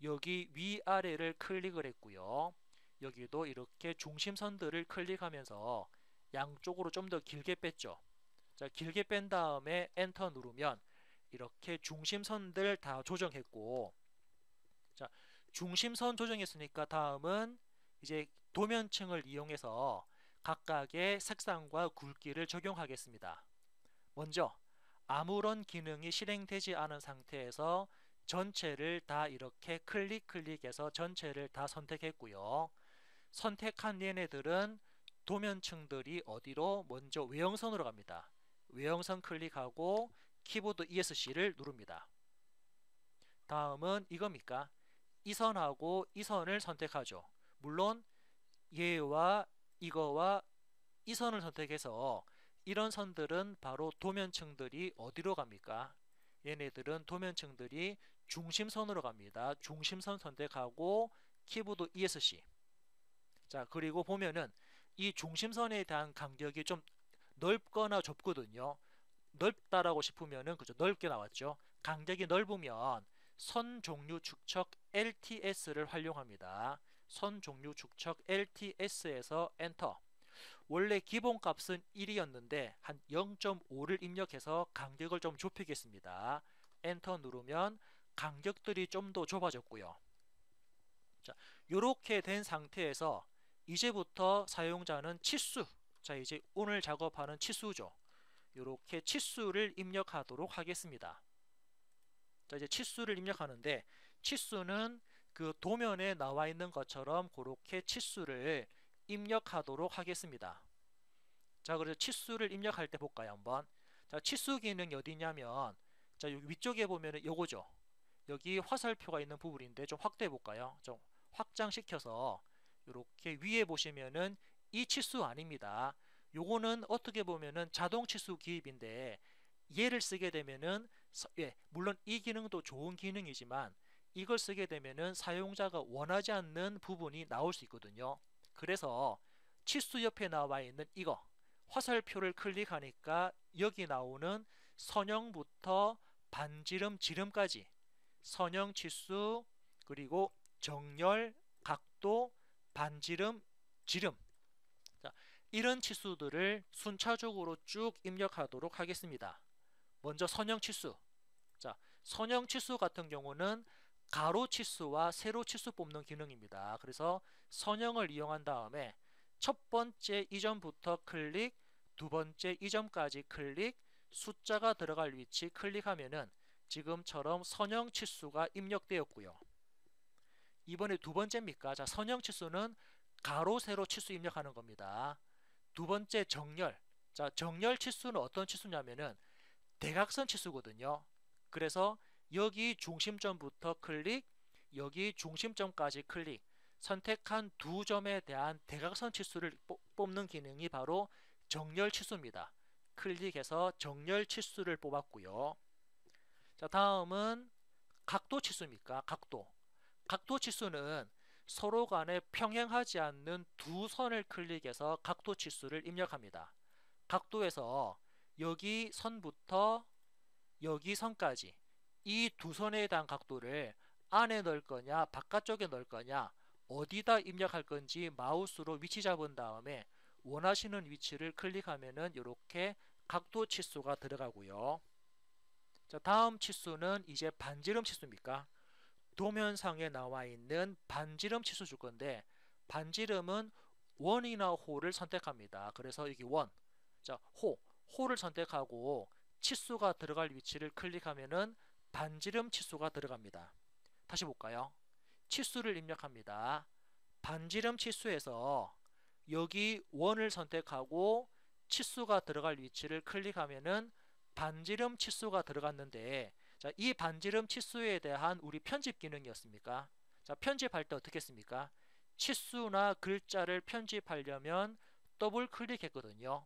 여기 위아래를 클릭을 했고요. 여기도 이렇게 중심선들을 클릭하면서 양쪽으로 좀 더 길게 뺐죠. 자, 길게 뺀 다음에 엔터 누르면 이렇게 중심선들 다 조정했고, 자, 중심선 조정했으니까 다음은 이제 도면층을 이용해서 각각의 색상과 굵기를 적용하겠습니다. 먼저 아무런 기능이 실행되지 않은 상태에서 전체를 다 이렇게 클릭해서 전체를 다 선택했고요. 선택한 얘네들은 도면층들이 어디로? 먼저 외형선으로 갑니다. 외형선 클릭하고 키보드 ESC를 누릅니다. 다음은 이겁니까? 이 선하고 이 선을 선택하죠. 물론 얘와 이거와 이 선을 선택해서 이런 선들은 바로 도면층들이 어디로 갑니까? 얘네들은 도면층들이 중심선으로 갑니다. 중심선 선택하고 키보드 ESC. 자, 그리고 보면은 이 중심선에 대한 간격이 좀 넓거나 좁거든요. 넓다라고 싶으면은 그죠, 넓게 나왔죠. 간격이 넓으면 선 종류 축척 LTS를 활용합니다. 선 종류 축척 LTS에서 엔터. 원래 기본값은 1이었는데 한 0.5를 입력해서 간격을 좀 좁히겠습니다. 엔터 누르면 간격들이 좀 더 좁아졌고요. 자, 이렇게 된 상태에서 이제부터 사용자는 치수, 자, 이제 오늘 작업하는 치수죠. 이렇게 치수를 입력하도록 하겠습니다. 자, 이제 치수를 입력하는데 치수는 그 도면에 나와 있는 것처럼 그렇게 치수를 입력하도록 하겠습니다. 자, 그래서 치수를 입력할 때 볼까요, 한번. 자, 치수 기능이 어디냐면 자, 여기 위쪽에 보면은 요거죠. 여기 화살표가 있는 부분인데 좀 확대해 볼까요? 좀 확장시켜서 이렇게 위에 보시면은 이 치수 아닙니다. 요거는 어떻게 보면은 자동 치수 기입인데 얘를 쓰게 되면은 물론 이 기능도 좋은 기능이지만 이걸 쓰게 되면은 사용자가 원하지 않는 부분이 나올 수 있거든요. 그래서 치수 옆에 나와 있는 이거 화살표를 클릭하니까 여기 나오는 선형부터 반지름, 지름까지 선형 치수, 그리고 정렬, 각도, 반지름, 지름, 자, 이런 치수들을 순차적으로 쭉 입력하도록 하겠습니다. 먼저 선형 치수. 자, 선형 치수 같은 경우는 가로 치수와 세로 치수 뽑는 기능입니다. 그래서 선형을 이용한 다음에 첫 번째 이점부터 클릭, 두 번째 이점까지 클릭, 숫자가 들어갈 위치 클릭하면은 지금처럼 선형 치수가 입력되었고요. 이번에 두 번째입니까? 자, 선형 치수는 가로, 세로 치수 입력하는 겁니다. 두 번째 정렬. 자, 정렬 치수는 어떤 치수냐면은 대각선 치수거든요. 그래서 여기 중심점부터 클릭, 여기 중심점까지 클릭, 선택한 두 점에 대한 대각선 치수를 뽑는 기능이 바로 정렬 치수입니다. 클릭해서 정렬 치수를 뽑았고요. 자, 다음은 각도 치수입니까? 각도. 각도 치수는 서로 간에 평행하지 않는 두 선을 클릭해서 각도 치수를 입력합니다. 각도에서 여기 선부터 여기 선까지 이 두 선에 대한 각도를 안에 넣을 거냐 바깥쪽에 넣을 거냐 어디다 입력할 건지 마우스로 위치 잡은 다음에 원하시는 위치를 클릭하면은 이렇게 각도 치수가 들어가고요. 자, 다음 치수는 이제 반지름 치수입니까? 도면상에 나와 있는 반지름 치수 줄 건데 반지름은 원이나 호를 선택합니다. 그래서 여기 원, 자, 호를 선택하고 치수가 들어갈 위치를 클릭하면은 반지름 치수가 들어갑니다. 다시 볼까요? 치수를 입력합니다. 반지름 치수에서 여기 원을 선택하고 치수가 들어갈 위치를 클릭하면은 반지름 치수가 들어갔는데, 자, 이 반지름 치수에 대한 우리 편집 기능이었습니까? 자, 편집할 때 어떻게 했습니까? 치수나 글자를 편집하려면 더블 클릭했거든요.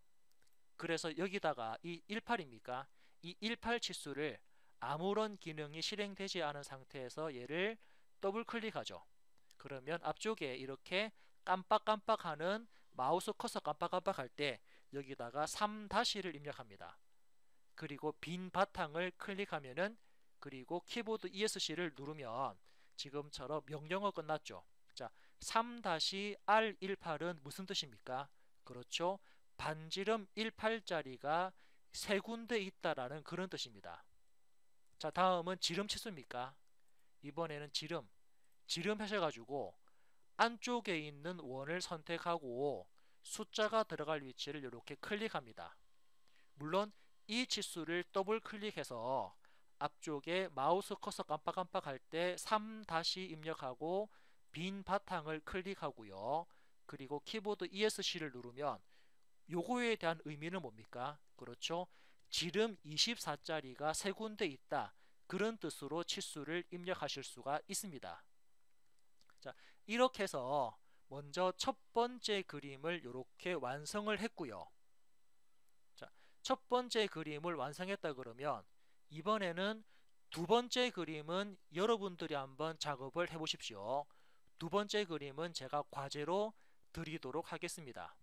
그래서 여기다가 이 18입니까? 이 18 치수를 아무런 기능이 실행되지 않은 상태에서 얘를 더블 클릭하죠. 그러면 앞쪽에 이렇게 깜빡깜빡하는 마우스 커서 깜빡깜빡할 때 여기다가 3-를 입력합니다. 그리고 빈 바탕을 클릭하면은, 그리고 키보드 ESC를 누르면 지금처럼 명령어 끝났죠. 자, 3-R18은 무슨 뜻입니까? 그렇죠. 반지름 18짜리가 세 군데 있다라는 그런 뜻입니다. 자, 다음은 지름 치수입니까? 이번에는 지름 하셔가지고 안쪽에 있는 원을 선택하고 숫자가 들어갈 위치를 이렇게 클릭합니다. 물론 이 치수를 더블 클릭해서 앞쪽에 마우스 커서 깜빡깜빡할 때 3 입력하고 빈 바탕을 클릭하고요. 그리고 키보드 ESC를 누르면 요거에 대한 의미는 뭡니까? 그렇죠. 지름 24짜리가 세 군데 있다. 그런 뜻으로 치수를 입력하실 수가 있습니다. 자, 이렇게 해서 먼저 첫 번째 그림을 이렇게 완성을 했고요. 자, 첫 번째 그림을 완성했다 그러면 이번에는 두 번째 그림은 여러분들이 한번 작업을 해 보십시오. 두 번째 그림은 제가 과제로 드리도록 하겠습니다.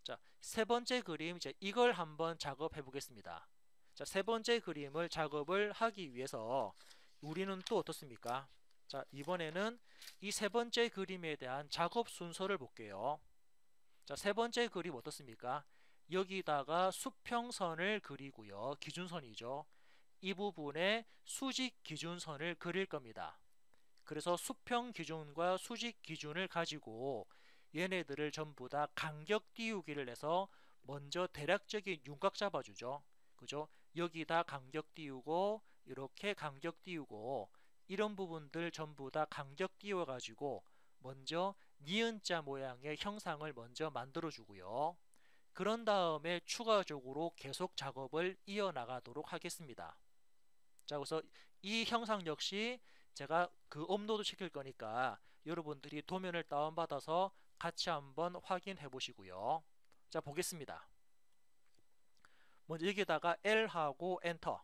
자, 세 번째 그림, 이제 이걸 한번 작업해 보겠습니다. 자, 세 번째 그림을 작업을 하기 위해서 우리는 또 어떻습니까? 자, 이번에는 이 세 번째 그림에 대한 작업 순서를 볼게요. 자, 세 번째 그림 어떻습니까? 여기다가 수평선을 그리고요. 기준선이죠. 이 부분에 수직 기준선을 그릴 겁니다. 그래서 수평 기준과 수직 기준을 가지고 얘네들을 전부 다 간격 띄우기를 해서 먼저 대략적인 윤곽 잡아주죠. 그죠? 여기다 간격 띄우고 이렇게 간격 띄우고 이런 부분들 전부 다 간격 띄워 가지고 먼저 니은자 모양의 형상을 먼저 만들어 주고요. 그런 다음에 추가적으로 계속 작업을 이어나가도록 하겠습니다. 자, 그래서 이 형상 역시 제가 그 업로드 시킬 거니까 여러분들이 도면을 다운받아서 같이 한번 확인해 보시고요. 자, 보겠습니다. 먼저 여기다가 L하고 엔터.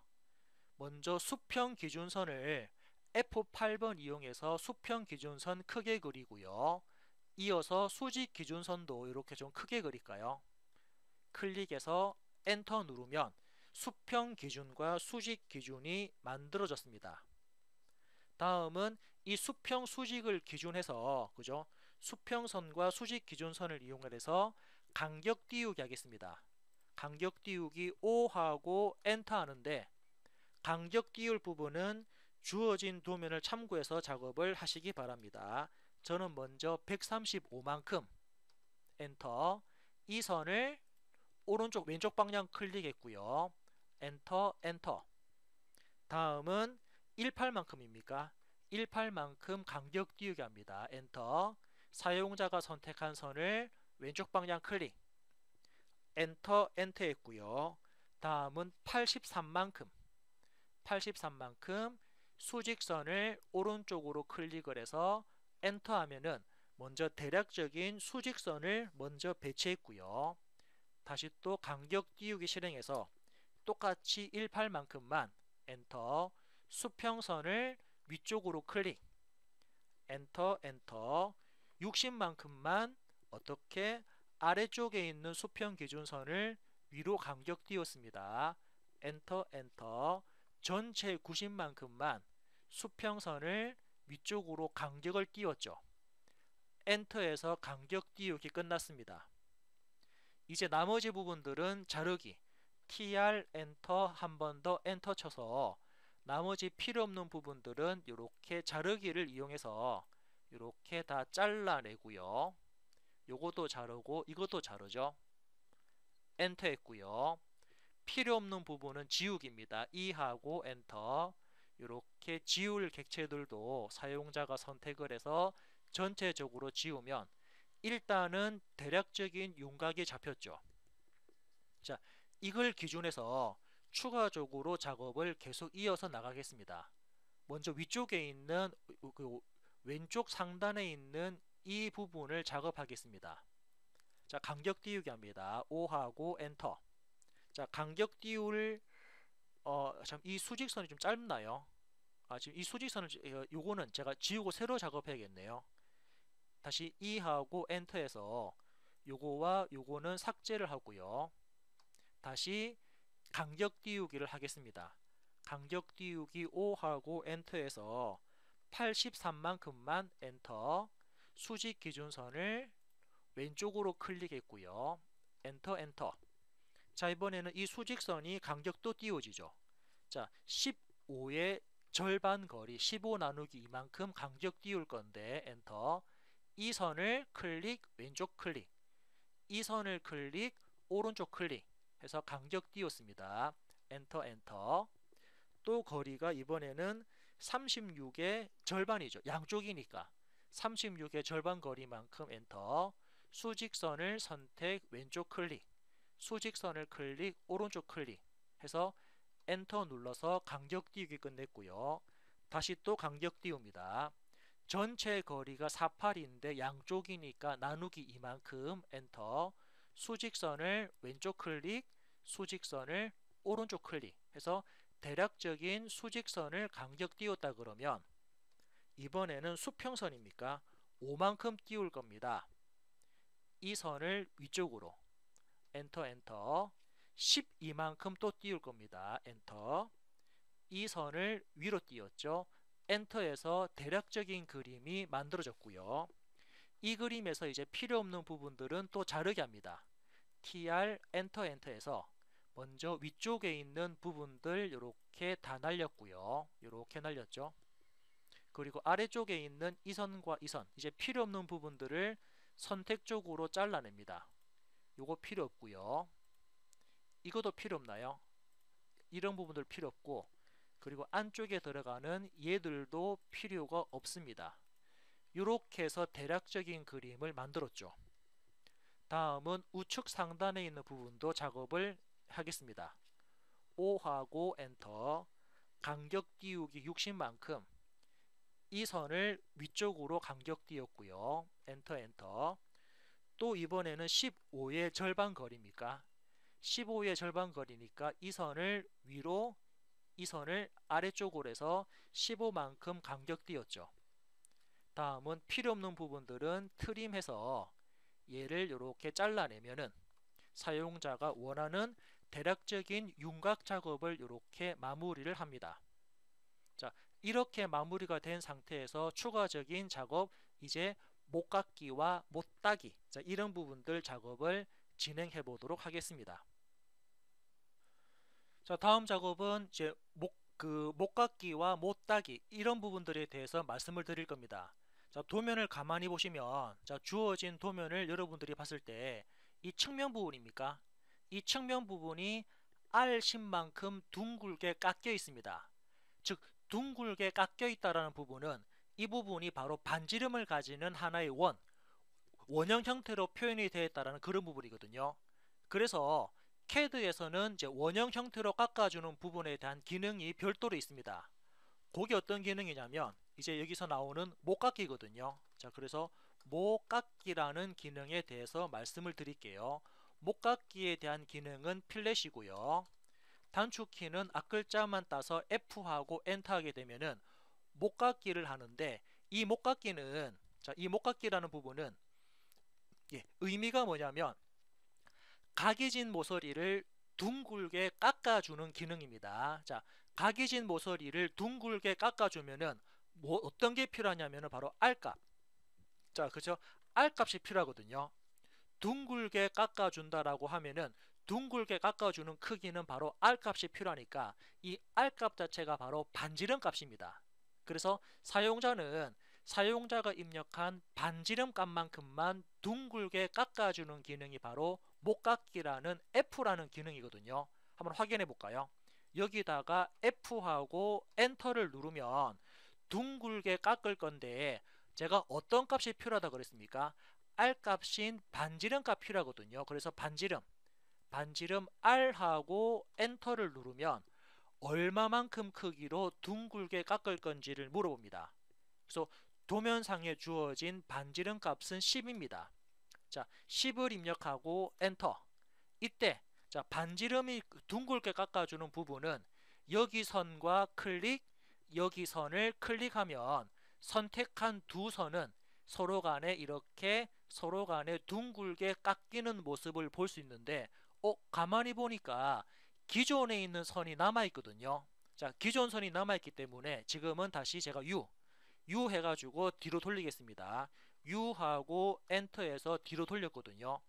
먼저 수평 기준선을 F8번 이용해서 수평 기준선 크게 그리고요. 이어서 수직 기준선도 이렇게 좀 크게 그릴까요? 클릭해서 엔터 누르면 수평 기준과 수직 기준이 만들어졌습니다. 다음은 이 수평 수직을 기준해서, 그죠? 수평선과 수직 기준선을 이용해서 간격 띄우기 하겠습니다. 간격 띄우기 5하고 엔터 하는데 간격 띄울 부분은 주어진 도면을 참고해서 작업을 하시기 바랍니다. 저는 먼저 135만큼 엔터, 이 선을 오른쪽 왼쪽 방향 클릭했고요. 엔터 엔터. 다음은 18만큼입니까? 18만큼 간격 띄우기 합니다. 엔터. 사용자가 선택한 선을 왼쪽 방향 클릭. 엔터 엔터 했고요. 다음은 83만큼. 83만큼 수직선을 오른쪽으로 클릭을 해서 엔터 하면은 먼저 대략적인 수직선을 먼저 배치했고요. 다시 또 간격 띄우기 실행해서 똑같이 18만큼만 엔터, 수평선을 위쪽으로 클릭, 엔터 엔터. 60만큼만 어떻게 아래쪽에 있는 수평 기준선을 위로 간격 띄웠습니다. 엔터 엔터. 전체 90만큼만 수평선을 위쪽으로 간격을 띄웠죠. 엔터에서 간격 띄우기 끝났습니다. 이제 나머지 부분들은 자르기, TR 엔터 한 번 더 엔터 쳐서 나머지 필요 없는 부분들은 이렇게 자르기를 이용해서 이렇게 다 잘라내고요. 요것도 자르고 이것도 자르죠. 엔터 했고요. 필요 없는 부분은 지우기입니다. E 하고 엔터. 이렇게 지울 객체들도 사용자가 선택을 해서 전체적으로 지우면 일단은 대략적인 윤곽이 잡혔죠. 자, 이걸 기준해서 추가적으로 작업을 계속 이어서 나가겠습니다. 먼저 위쪽에 있는 그 왼쪽 상단에 있는 이 부분을 작업하겠습니다. 자, 간격 띄우기 합니다. O 하고 엔터. 자, 간격 띄울 참 이 수직선이 좀 짧나요? 지금 이 수직선을 요거는 제가 지우고 새로 작업해야겠네요. 다시 E 하고 엔터해서 요거와 요거는 삭제를 하고요. 다시 간격 띄우기를 하겠습니다. 간격 띄우기 O 하고 엔터해서 83만큼만 엔터. 수직 기준선을 왼쪽으로 클릭했고요. 엔터 엔터. 자, 이번에는 이 수직선이 간격도 띄워지죠. 자, 15의 절반 거리 15 나누기 이만큼 간격 띄울 건데 엔터. 이 선을 클릭 왼쪽 클릭, 이 선을 클릭 오른쪽 클릭 해서 간격 띄웠습니다. 엔터 엔터. 또 거리가 이번에는 36의 절반이죠. 양쪽이니까 36의 절반 거리만큼 엔터. 수직선을 선택 왼쪽 클릭, 수직선을 클릭 오른쪽 클릭 해서 엔터 눌러서 간격 띄우기 끝냈고요. 다시 또 간격 띄웁니다. 전체 거리가 48인데 양쪽이니까 나누기 이만큼 엔터. 수직선을 왼쪽 클릭, 수직선을 오른쪽 클릭 해서 대략적인 수직선을 간격 띄웠다 그러면 이번에는 수평선입니까? 5만큼 띄울 겁니다. 이 선을 위쪽으로 엔터 엔터. 12만큼 또 띄울 겁니다. 엔터. 이 선을 위로 띄웠죠. 엔터에서 대략적인 그림이 만들어졌고요. 이 그림에서 이제 필요 없는 부분들은 또 자르게 합니다. TR 엔터 엔터에서 먼저 위쪽에 있는 부분들 이렇게 다 날렸고요. 이렇게 날렸죠. 그리고 아래쪽에 있는 이 선과 이 선, 이제 필요 없는 부분들을 선택적으로 잘라냅니다. 요거 필요 없고요. 이것도 필요 없나요? 이런 부분들 필요 없고, 그리고 안쪽에 들어가는 얘들도 필요가 없습니다. 이렇게 해서 대략적인 그림을 만들었죠. 다음은 우측 상단에 있는 부분도 작업을 하겠습니다. O 하고 엔터. 간격 띄우기 60만큼. 이 선을 위쪽으로 간격 띄웠고요. 엔터 엔터. 또 이번에는 15의 절반 거리입니까? 15의 절반 거리니까 이 선을 위로, 이 선을 아래쪽으로 해서 15만큼 간격 띄웠죠. 다음은 필요 없는 부분들은 트림해서 얘를 이렇게 잘라내면은 사용자가 원하는 대략적인 윤곽 작업을 이렇게 마무리를 합니다. 자, 이렇게 마무리가 된 상태에서 추가적인 작업, 이제 못깎기와 못따기, 자, 이런 부분들 작업을 진행해 보도록 하겠습니다. 자, 다음 작업은 이제 못깎기와 못따기 이런 부분들에 대해서 말씀을 드릴 겁니다. 자, 도면을 가만히 보시면, 자, 주어진 도면을 여러분들이 봤을 때 이 측면 부분입니까? 이 측면 부분이 R10만큼 둥글게 깎여 있습니다. 즉 둥글게 깎여 있다라는 부분은 이 부분이 바로 반지름을 가지는 하나의 원형 형태로 표현이 되어 있다는 그런 부분이거든요. 그래서 CAD에서는 이제 원형 형태로 깎아주는 부분에 대한 기능이 별도로 있습니다. 그게 어떤 기능이냐면 이제 여기서 나오는 못깎기거든요. 자, 그래서 못깎기라는 기능에 대해서 말씀을 드릴게요. 못깎기에 대한 기능은 필렛이고요. 단축키는 앞글자만 따서 F하고 엔터 하게 되면은 못깎기를 하는데, 이 못깎기는, 자, 이 못깎기라는 부분은 의미가 뭐냐면 각이진 모서리를 둥글게 깎아주는 기능입니다. 자, 각이진 모서리를 둥글게 깎아주면은 어떤 게 필요하냐면은 바로 R값. 자, 그죠? R값이 필요하거든요. 둥글게 깎아준다라고 하면은 둥글게 깎아주는 크기는 바로 R값이 필요하니까 이 R값 자체가 바로 반지름 값입니다. 그래서 사용자가 입력한 반지름 값만큼만 둥글게 깎아주는 기능이 바로 못깎기라는 F라는 기능이거든요. 한번 확인해 볼까요? 여기다가 F하고 엔터를 누르면 둥글게 깎을 건데 제가 어떤 값이 필요하다 그랬습니까? R값인 반지름 값 필요하거든요. 그래서 반지름 R하고 엔터를 누르면 얼마만큼 크기로 둥글게 깎을 건지를 물어봅니다. 그래서 도면상에 주어진 반지름 값은 10입니다. 자, 10을 입력하고 엔터. 이때 자, 반지름이 둥글게 깎아주는 부분은 여기 선과 클릭, 여기 선을 클릭하면 선택한 두 선은 서로 간에 이렇게 서로 간에 둥글게 깎이는 모습을 볼 수 있는데 가만히 보니까 기존에 있는 선이 남아있거든요. 자, 기존 선이 남아있기 때문에 지금은 다시 제가 U 해가지고 뒤로 돌리겠습니다. U하고 엔터해서 뒤로 돌렸거든요.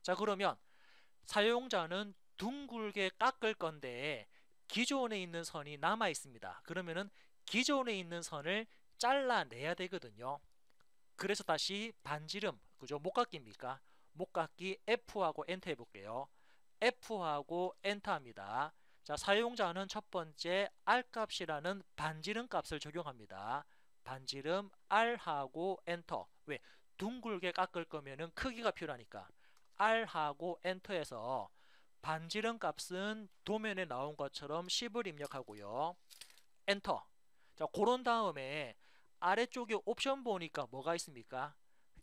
자, 그러면 사용자는 둥글게 깎을 건데 기존에 있는 선이 남아 있습니다. 그러면은 기존에 있는 선을 잘라내야 되거든요. 그래서 다시 반지름, 그죠? 못깎기입니까? 못깎기 F하고 엔터 해볼게요. F하고 엔터 합니다. 자, 사용자는 첫 번째 R값이라는 반지름 값을 적용합니다. 반지름 R하고 엔터. 왜? 둥글게 깎을 거면은 크기가 필요하니까. R하고 엔터에서 반지름 값은 도면에 나온 것처럼 10을 입력하고요. 엔터. 자, 그런 다음에 아래쪽에 옵션 보니까 뭐가 있습니까?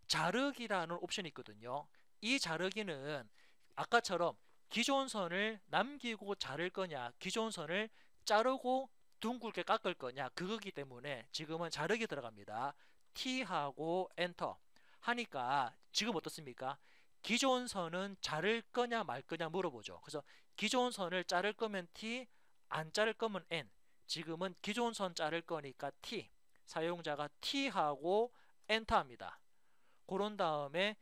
자르기라는 옵션이 있거든요. 이 자르기는 아까처럼 기존 선을 남기고 자를 거냐, 기존 선을 자르고 둥글게 깎을 거냐, 그거기 때문에 지금은 자르기 들어갑니다. T하고 엔터 하니까 지금 어떻습니까? 기존 선은 자를 거냐 말 거냐 물어보죠. 그래서 기존 선을 자를 거면 T, 안 자를 거면 N. 지금은 기존 선 자를 거니까 T. 사용자가 T하고 엔터 합니다. 그런 다음에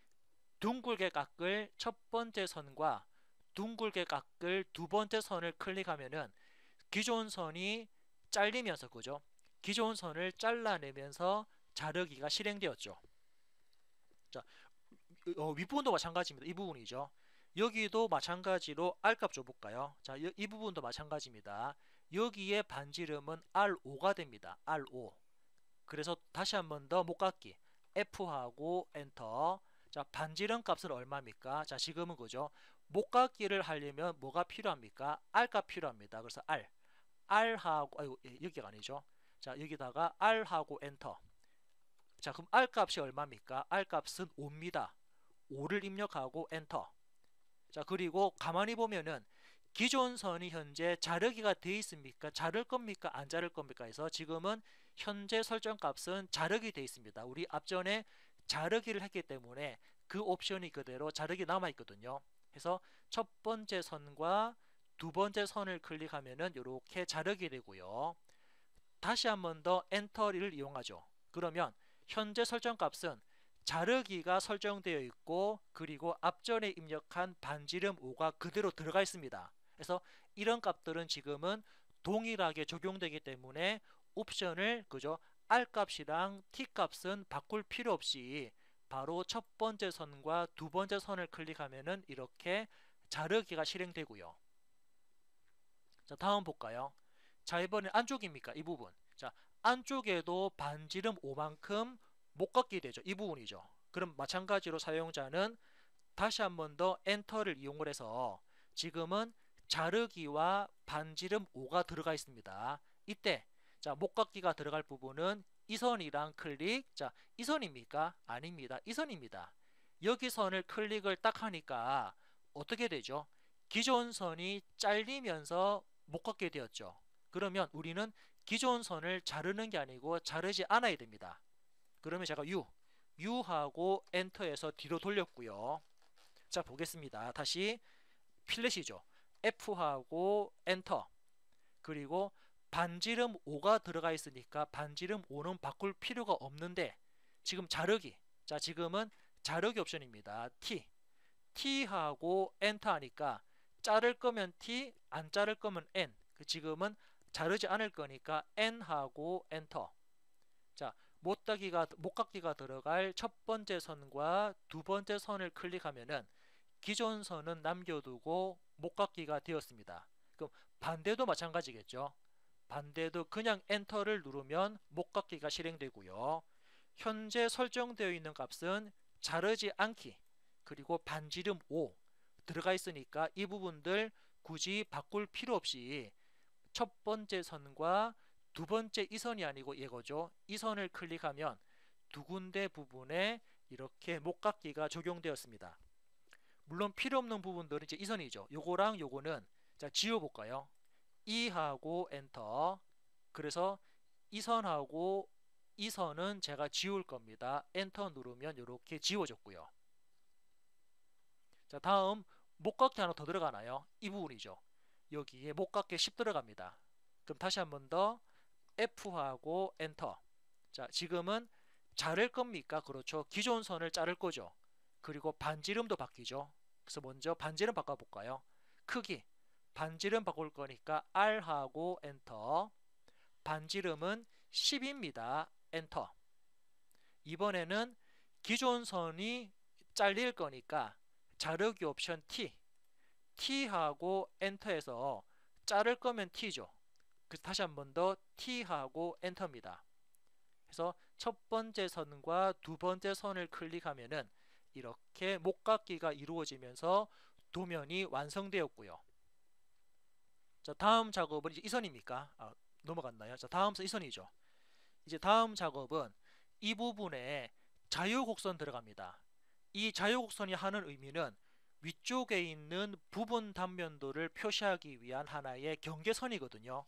둥글게 깎을 첫 번째 선과 둥글게 깎을 두 번째 선을 클릭하면은 기존 선이 잘리면서, 그죠? 기존 선을 잘라내면서 자르기가 실행되었죠. 자, 윗부분도 마찬가지입니다. 이 부분이죠. 여기도 마찬가지로 R값 줘볼까요? 자, 이 부분도 마찬가지입니다. 여기에 반지름은 R5가 됩니다. R5. 그래서 다시 한 번 더 못깎기 F하고 엔터. 자, 반지름 값은 얼마입니까? 자, 지금은 그죠? 못깎기를 하려면 뭐가 필요합니까? R값 필요합니다. 그래서 R하고 여기가 아니죠. 자, 여기다가 R하고 엔터. 자, 그럼 R값이 얼마입니까? R값은 5입니다. 5를 입력하고 엔터. 자, 그리고 가만히 보면은 기존 선이 현재 자르기가 돼 있습니까? 자를 겁니까? 안 자를 겁니까? 해서 지금은 현재 설정 값은 자르기 돼 있습니다. 우리 앞전에 자르기를 했기 때문에 그 옵션이 그대로 자르기 남아 있거든요. 그래서 첫 번째 선과 두 번째 선을 클릭하면은 이렇게 자르게 되고요. 다시 한 번 더 엔터를 이용하죠. 그러면 현재 설정 값은 자르기가 설정되어 있고 그리고 앞전에 입력한 반지름 5가 그대로 들어가 있습니다. 그래서 이런 값들은 지금은 동일하게 적용되기 때문에 옵션을 그죠? R값이랑 T값은 바꿀 필요 없이 바로 첫 번째 선과 두 번째 선을 클릭하면은 이렇게 자르기가 실행되고요. 자, 다음 볼까요? 자, 이번엔 안쪽입니까? 이 부분. 자, 안쪽에도 반지름 5만큼 못 걷게 되죠. 이 부분이죠. 그럼 마찬가지로 사용자는 다시 한 번 더 엔터를 이용을 해서 지금은 자르기와 반지름 5가 들어가 있습니다. 이때 자, 못 걷기가 들어갈 부분은 이 선이랑 클릭. 자, 이 선입니까? 아닙니다. 이 선입니다. 여기 선을 클릭을 딱 하니까 어떻게 되죠? 기존 선이 잘리면서 못 걷게 되었죠. 그러면 우리는 기존 선을 자르는 게 아니고 자르지 않아야 됩니다. 그러면 제가 U하고 엔터에서 뒤로 돌렸고요. 자, 보겠습니다. 다시 필렛이죠. F하고 엔터. 그리고 반지름 5가 들어가 있으니까 반지름 5는 바꿀 필요가 없는데 지금 자르기. 자, 지금은 자르기 옵션입니다. T하고 엔터 하니까 자를 거면 T, 안 자를 거면 N. 지금은 자르지 않을 거니까 N하고 엔터. 자, 못깎기가 들어갈 첫 번째 선과 두 번째 선을 클릭하면은 기존 선은 남겨두고 못깎기가 되었습니다. 그럼 반대도 마찬가지겠죠. 반대도 그냥 엔터를 누르면 못깎기가 실행되고요. 현재 설정되어 있는 값은 자르지 않기 그리고 반지름 5 들어가 있으니까 이 부분들 굳이 바꿀 필요 없이 첫 번째 선과 두 번째 이 선이 아니고 이거죠. 이 선을 클릭하면 두 군데 부분에 이렇게 못깎기가 적용되었습니다. 물론 필요 없는 부분들은 이제 이 선이죠. 요거랑 요거는 자 지워볼까요? E 하고 엔터. 그래서 이 선하고 이 선은 제가 지울 겁니다. 엔터 누르면 이렇게 지워졌고요. 자, 다음 못깎기 하나 더 들어가나요? 이 부분이죠. 여기에 못깎기 10 들어갑니다. 그럼 다시 한 번 더 F하고 엔터. 자, 지금은 자를 겁니까? 그렇죠. 기존 선을 자를 거죠. 그리고 반지름도 바뀌죠. 그래서 먼저 반지름 바꿔볼까요? 크기. 반지름 바꿀 거니까 R하고 엔터. 반지름은 10입니다. 엔터. 이번에는 기존 선이 잘릴 거니까 자르기 옵션 T. T하고 엔터에서 자를 거면 T죠. 그래서 다시 한 번 더 T하고 엔터입니다. 그래서 첫 번째 선과 두 번째 선을 클릭하면은 이렇게 못깎기가 이루어지면서 도면이 완성되었고요. 자, 다음 작업은 이제 이 선입니까? 넘어갔나요? 자, 다음 선 이 선이죠. 이제 다음 작업은 이 부분에 자유곡선 들어갑니다. 이 자유곡선이 하는 의미는 위쪽에 있는 부분 단면도를 표시하기 위한 하나의 경계선이거든요.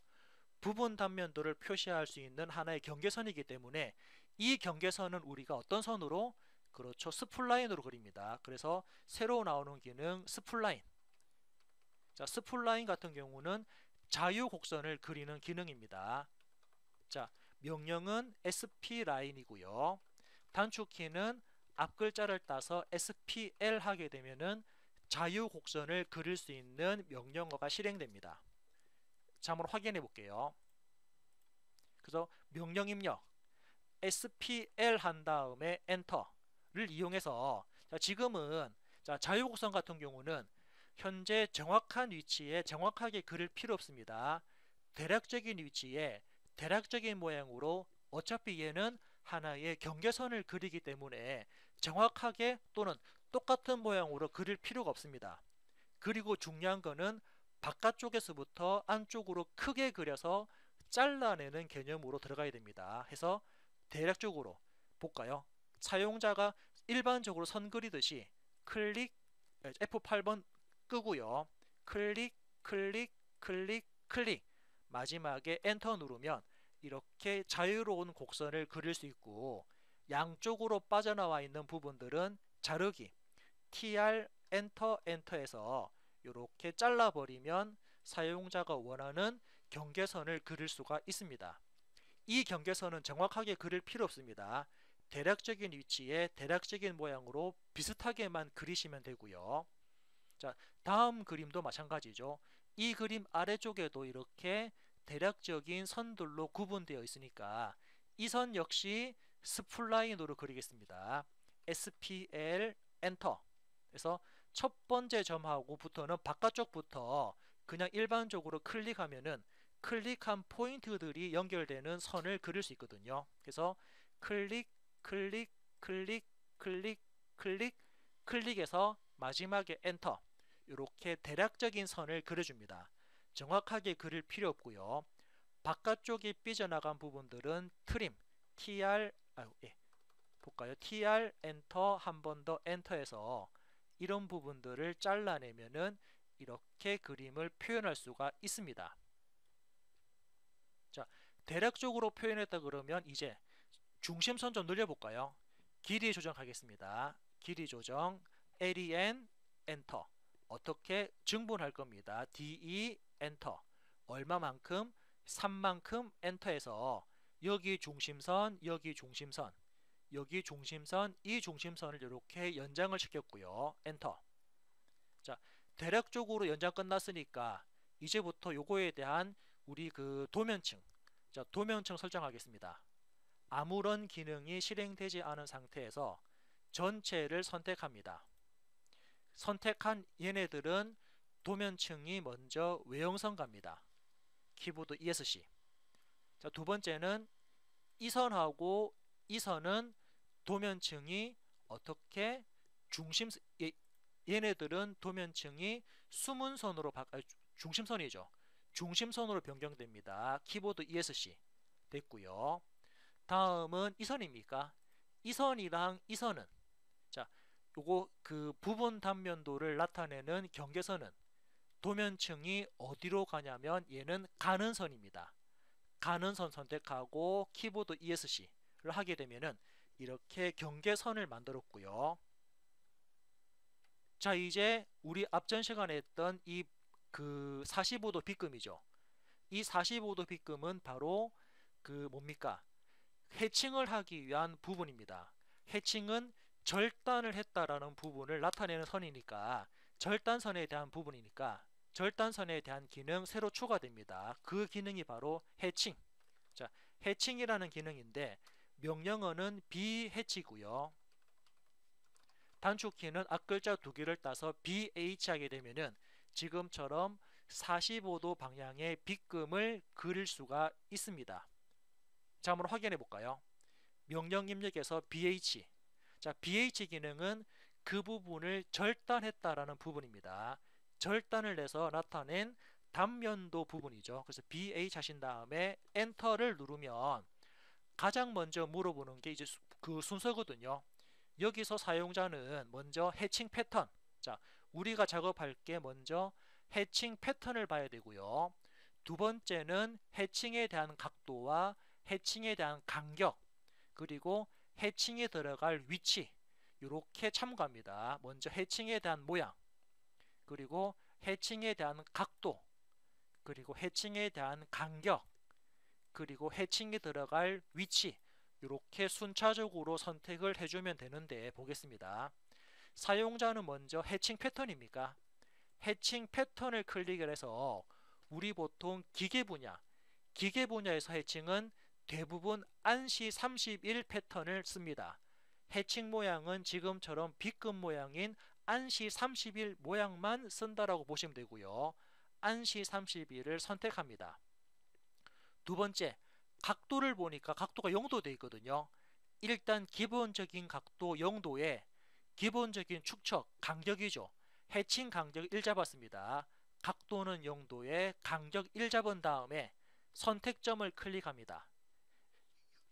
부분 단면도를 표시할 수 있는 하나의 경계선이기 때문에 이 경계선은 우리가 어떤 선으로? 그렇죠. 스플라인으로 그립니다. 그래서 새로 나오는 기능 스플라인. 자, 스플라인 같은 경우는 자유곡선을 그리는 기능입니다. 자, 명령은 SP라인이고요. 단축키는 앞 글자를 따서 SPL 하게 되면은 자유곡선을 그릴 수 있는 명령어가 실행됩니다. 자, 한번 확인해 볼게요. 그래서 명령 입력 SPL 한 다음에 엔터를 이용해서 자, 지금은 자, 자유곡선 같은 경우는 현재 정확한 위치에 정확하게 그릴 필요 없습니다. 대략적인 위치에 대략적인 모양으로 어차피 얘는 하나의 경계선을 그리기 때문에 정확하게 또는 똑같은 모양으로 그릴 필요가 없습니다. 그리고 중요한 거는 바깥쪽에서부터 안쪽으로 크게 그려서 잘라내는 개념으로 들어가야 됩니다. 해서 대략적으로 볼까요? 사용자가 일반적으로 선 그리듯이 클릭 F8번 끄고요. 클릭 클릭 클릭 클릭 마지막에 엔터 누르면 이렇게 자유로운 곡선을 그릴 수 있고 양쪽으로 빠져나와 있는 부분들은 자르기 TR 엔터 엔터에서 이렇게 잘라버리면 사용자가 원하는 경계선을 그릴 수가 있습니다. 이 경계선은 정확하게 그릴 필요 없습니다. 대략적인 위치에 대략적인 모양으로 비슷하게만 그리시면 되고요. 자, 다음 그림도 마찬가지죠. 이 그림 아래쪽에도 이렇게 대략적인 선들로 구분되어 있으니까 이 선 역시 스플라인으로 그리겠습니다. SPL 엔터. 그래서 첫 번째 점하고부터는 바깥쪽부터 그냥 일반적으로 클릭하면은 클릭한 포인트들이 연결되는 선을 그릴 수 있거든요. 그래서 클릭 클릭 클릭 클릭 클릭 클릭해서 마지막에 엔터 이렇게 대략적인 선을 그려줍니다. 정확하게 그릴 필요 없고요. 바깥쪽이 삐져나간 부분들은 트림 TR 볼까요? TR 엔터 한 번 더 엔터해서 이런 부분들을 잘라내면은 이렇게 그림을 표현할 수가 있습니다. 자, 대략적으로 표현했다 그러면 이제 중심선 좀 늘려볼까요? 길이 조정하겠습니다. 길이 조정 LEN 엔터. 어떻게 증분할 겁니다. DE 엔터. 얼마만큼? 3만큼 엔터해서 여기 중심선, 여기 중심선, 여기 중심선, 이 중심선을 이렇게 연장을 시켰고요. 엔터. 자, 대략적으로 연장 끝났으니까 이제부터 요거에 대한 우리 그 도면층, 자, 도면층 설정하겠습니다. 아무런 기능이 실행되지 않은 상태에서 전체를 선택합니다. 선택한 얘네들은 도면층이 먼저 외형선 갑니다. 키보드 ESC. 자, 두 번째는 이 선하고 이 선은 도면층이 어떻게 얘네들은 도면층이 숨은선으로 중심선이죠. 중심선으로 변경됩니다. 키보드 ESC 됐고요. 다음은 이 선입니까? 이 선이랑 이 선은, 자, 요거 그 부분 단면도를 나타내는 경계선은 도면층이 어디로 가냐면 얘는 가는 선입니다. 가는 선 선택하고 키보드 ESC를 하게 되면은 이렇게 경계선을 만들었고요. 자, 이제 우리 앞전 시간에 했던 이 그 45도 빗금이죠. 이 45도 빗금은 바로 그 뭡니까? 해칭을 하기 위한 부분입니다. 해칭은 절단을 했다라는 부분을 나타내는 선이니까, 절단선에 대한 부분이니까 절단선에 대한 기능 새로 추가됩니다. 그 기능이 바로 해칭. 자, 해칭이라는 기능인데 명령어는 비해치고요. 단축키는 앞글자 두 개를 따서 BH 하게 되면은 지금처럼 45도 방향의 빗금을 그릴 수가 있습니다. 자, 한번 확인해 볼까요? 명령 입력에서 BH. 자, BH 기능은 그 부분을 절단했다라는 부분입니다. 절단을 내서 나타낸 단면도 부분이죠. 그래서 BH 하신 다음에 엔터를 누르면 가장 먼저 물어보는 게 이제 그 순서거든요. 여기서 사용자는 먼저 해칭 패턴. 자, 우리가 작업할 게 먼저 해칭 패턴을 봐야 되고요. 두 번째는 해칭에 대한 각도와 해칭에 대한 간격, 그리고 해칭에 들어갈 위치, 이렇게 참고합니다. 먼저 해칭에 대한 모양, 그리고 해칭에 대한 각도, 그리고 해칭에 대한 간격, 그리고 해칭이 들어갈 위치, 이렇게 순차적으로 선택을 해주면 되는데 보겠습니다. 사용자는 먼저 해칭 패턴입니까? 해칭 패턴을 클릭을 해서 우리 보통 기계 분야에서 해칭은 대부분 안시 31 패턴을 씁니다. 해칭 모양은 지금처럼 빗금 모양인 안시 31 모양만 쓴다라고 보시면 되고요. 안시 31을 선택합니다. 두 번째, 각도를 보니까 각도가 0도 되어 있거든요. 일단 기본적인 각도 0도에 기본적인 축척 간격이죠. 해칭 간격 1 잡았습니다. 각도는 0도에 간격 1 잡은 다음에 선택점을 클릭합니다.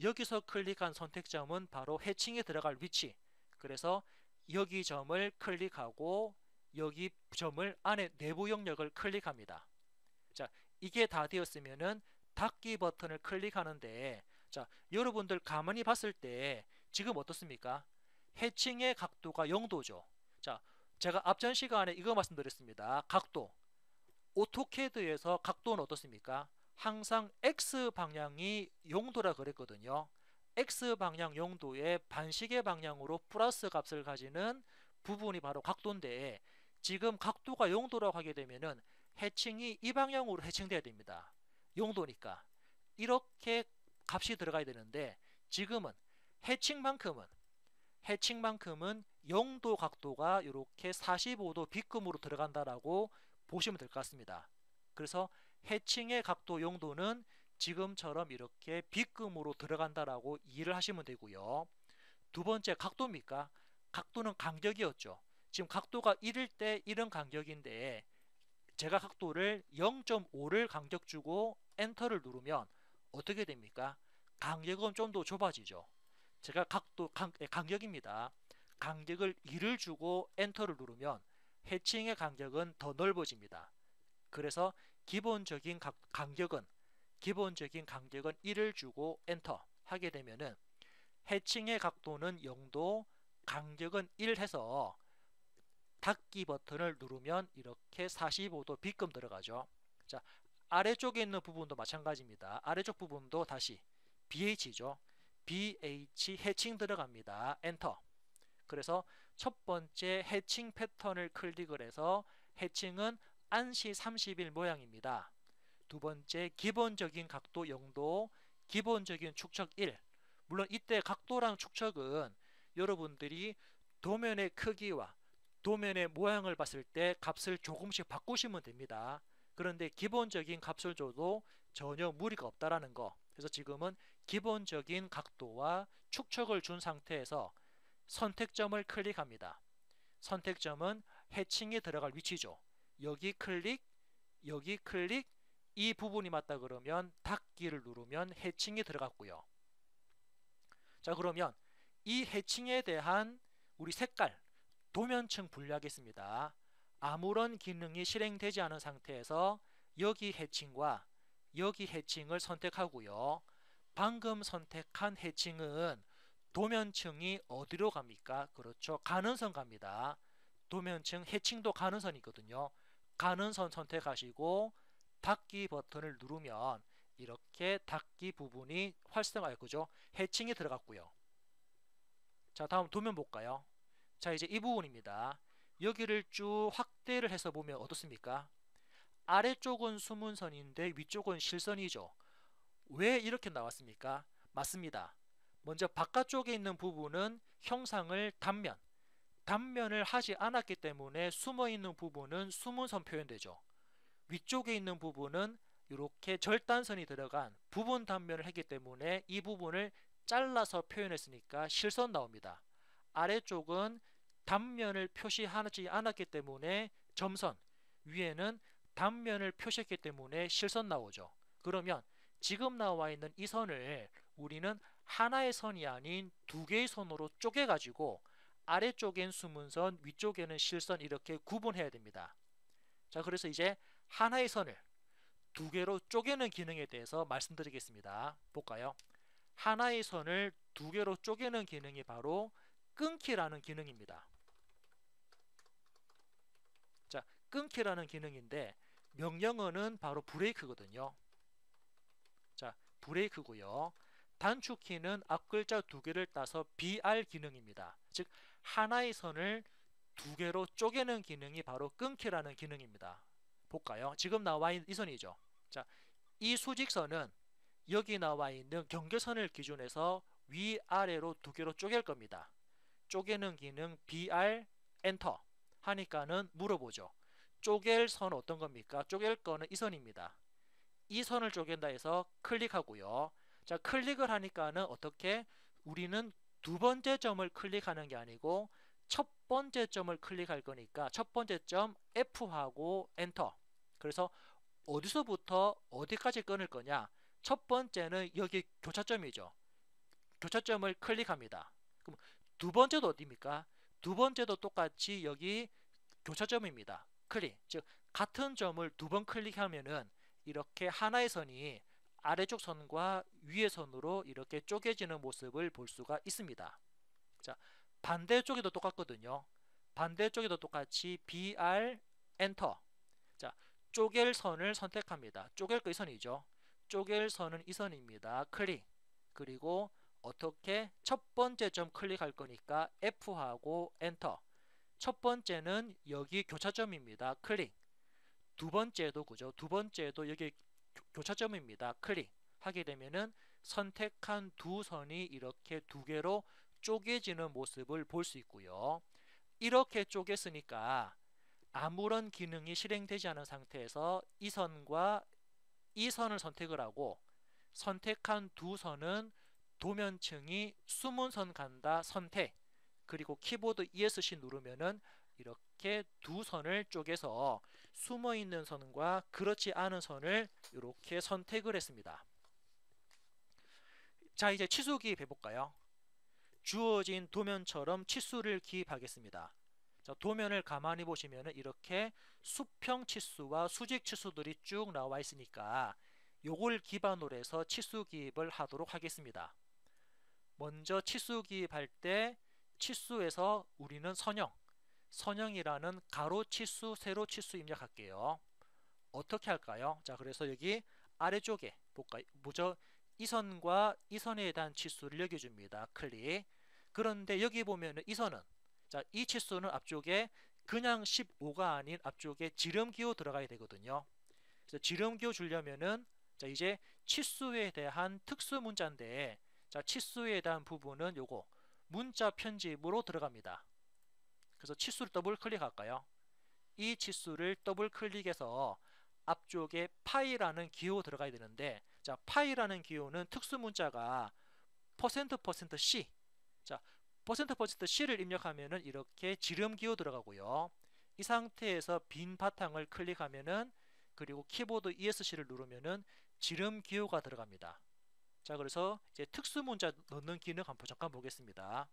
여기서 클릭한 선택점은 바로 해칭에 들어갈 위치. 그래서 여기 점을 클릭하고 여기 점을 안에 내부 영역을 클릭합니다. 자, 이게 다 되었으면은 닫기 버튼을 클릭하는데, 자, 여러분들 가만히 봤을 때 지금 어떻습니까? 해칭의 각도가 0도죠. 자, 제가 앞전 시간에 이거 말씀드렸습니다. 각도. 오토캐드에서 각도는 어떻습니까? 항상 X방향이 0도라 그랬거든요. X방향 0도의 반시계 방향으로 플러스 값을 가지는 부분이 바로 각도인데, 지금 각도가 0도라고 하게 되면은 해칭이 이 방향으로 해칭돼야 됩니다. 0도니까 이렇게 값이 들어가야 되는데, 지금은 해칭만큼은 0도 각도가 이렇게 45도 빗금으로 들어간다라고 보시면 될 것 같습니다. 그래서 해칭의 각도 0도는 지금처럼 이렇게 빗금으로 들어간다라고 이해를 하시면 되고요. 두 번째 각도입니까? 각도는 간격이었죠. 지금 각도가 1일 때 이런 간격인데, 제가 각도를 0.5를 간격 주고 엔터를 누르면 어떻게 됩니까? 간격은 좀 더 좁아지죠. 제가 간격입니다. 간격을 2를 주고 엔터를 누르면 해칭의 간격은 더 넓어집니다. 그래서 기본적인 간격은 1을 주고 엔터 하게 되면은 해칭의 각도는 0도, 간격은 1 해서 닫기 버튼을 누르면 이렇게 45도 빗금 들어가죠. 자, 아래쪽에 있는 부분도 마찬가지입니다. 아래쪽 부분도 다시 BH죠. BH 해칭 들어갑니다. 엔터. 그래서 첫 번째 해칭 패턴을 클릭을 해서 해칭은 안시 30일 모양입니다. 두 번째, 기본적인 각도 0도, 기본적인 축척 1. 물론 이때 각도랑 축척은 여러분들이 도면의 크기와 도면의 모양을 봤을 때 값을 조금씩 바꾸시면 됩니다. 그런데 기본적인 값을 줘도 전혀 무리가 없다라는 거. 그래서 지금은 기본적인 각도와 축척을 준 상태에서 선택점을 클릭합니다. 선택점은 해칭이 들어갈 위치죠. 여기 클릭, 여기 클릭, 이 부분이 맞다 그러면 닫기를 누르면 해칭이 들어갔고요. 자, 그러면 이 해칭에 대한 우리 색깔, 도면층 분류하겠습니다. 아무런 기능이 실행되지 않은 상태에서 여기 해칭과 여기 해칭을 선택하고요. 방금 선택한 해칭은 도면층이 어디로 갑니까? 그렇죠. 가는선 갑니다. 도면층 해칭도 가는선이거든요. 가는선 선택하시고 닫기 버튼을 누르면 이렇게 닫기 부분이 활성화할 거죠. 해칭이 들어갔고요. 자, 다음 도면 볼까요? 자, 이제 이 부분입니다. 여기를 쭉 확대를 해서 보면 어떻습니까? 아래쪽은 수문선인데 위쪽은 실선이죠. 왜 이렇게 나왔습니까? 맞습니다. 먼저 바깥쪽에 있는 부분은 형상을 단면을 하지 않았기 때문에 숨어있는 부분은 수문선 표현되죠. 위쪽에 있는 부분은 이렇게 절단선이 들어간 부분 단면을 했기 때문에 이 부분을 잘라서 표현했으니까 실선 나옵니다. 아래쪽은 단면을 표시하지 않았기 때문에 점선, 위에는 단면을 표시했기 때문에 실선 나오죠. 그러면 지금 나와 있는 이 선을 우리는 하나의 선이 아닌 두 개의 선으로 쪼개가지고 아래쪽엔 수문선, 위쪽에는 실선 이렇게 구분해야 됩니다. 자, 그래서 이제 하나의 선을 두 개로 쪼개는 기능에 대해서 말씀드리겠습니다. 볼까요? 하나의 선을 두 개로 쪼개는 기능이 바로 끊기라는 기능입니다. 자, 끊기라는 기능인데 명령어는 바로 브레이크거든요. 자, 브레이크고요. 단축키는 앞글자 두 개를 따서 BR 기능입니다. 즉 하나의 선을 두 개로 쪼개는 기능이 바로 끊기라는 기능입니다. 볼까요? 지금 나와 있는 이 선이죠. 자, 이 수직선은 여기 나와 있는 경계선을 기준해서 위아래로 두 개로 쪼갤 겁니다. 쪼개는 기능 BR 엔터 하니까는 물어보죠. 쪼갤 선 어떤 겁니까? 쪼갤 거는 이 선입니다. 이 선을 쪼갠다 해서 클릭하고요. 자, 클릭을 하니까는 어떻게 우리는 두 번째 점을 클릭하는 게 아니고 첫 번째 점을 클릭할 거니까 첫 번째 점 F하고 엔터. 그래서 어디서부터 어디까지 끊을 거냐? 첫 번째는 여기 교차점이죠. 교차점을 클릭합니다. 그럼 두 번째도 어디입니까? 두 번째도 똑같이 여기 교차점입니다. 클릭. 즉 같은 점을 두 번 클릭하면은 이렇게 하나의 선이 아래쪽 선과 위의 선으로 이렇게 쪼개지는 모습을 볼 수가 있습니다. 자, 반대쪽에도 똑같거든요. 반대쪽에도 똑같이 BR 엔터. 자, 쪼갤 선을 선택합니다. 쪼갤 거 이 선이죠. 쪼갤 선은 이 선입니다. 클릭. 그리고 어떻게 첫 번째 점 클릭할 거니까 F하고 엔터. 첫 번째는 여기 교차점입니다. 클릭. 두 번째도 그죠? 두 번째도 여기 교차점입니다. 클릭. 하게 되면은 선택한 두 선이 이렇게 두 개로 쪼개지는 모습을 볼 수 있고요. 이렇게 쪼갰으니까 아무런 기능이 실행되지 않은 상태에서 이 선과 이 선을 선택을 하고 선택한 두 선은 도면층이 수문선 간다 선택 그리고 키보드 ESC 누르면은 이렇게 두 선을 쪼개서 숨어 있는 선과 그렇지 않은 선을 이렇게 선택을 했습니다. 자, 이제 치수 기입 해볼까요? 주어진 도면처럼 치수를 기입하겠습니다. 자, 도면을 가만히 보시면 이렇게 수평 치수와 수직 치수들이 쭉 나와 있으니까 요걸 기반으로 해서 치수 기입을 하도록 하겠습니다. 먼저 치수 기입할 때 치수에서 우리는 선형이라는 가로 치수, 세로 치수 입력할게요. 어떻게 할까요? 자, 그래서 여기 아래쪽에 볼까요? 뭐죠? 이 선과 이 선에 대한 치수를 여겨줍니다. 클릭. 그런데 여기 보면 이 선은 자, 이 치수는 앞쪽에 그냥 15가 아닌 앞쪽에 지름기호 들어가야 되거든요. 그래서 지름기호 주려면은 자 이제 치수에 대한 특수 문자인데 자 치수에 대한 부분은 요거 문자 편집으로 들어갑니다. 그래서 치수를 더블 클릭할까요? 이 치수를 더블 클릭해서 앞쪽에 파이라는 기호 들어가야 되는데 자 파이라는 기호는 특수 문자가 %%C 자 %%C를 입력하면은 이렇게 지름 기호 들어가고요. 이 상태에서 빈 바탕을 클릭하면은 그리고 키보드 ESC를 누르면은 지름 기호가 들어갑니다. 자 그래서 이제 특수 문자 넣는 기능 한번 잠깐 보겠습니다.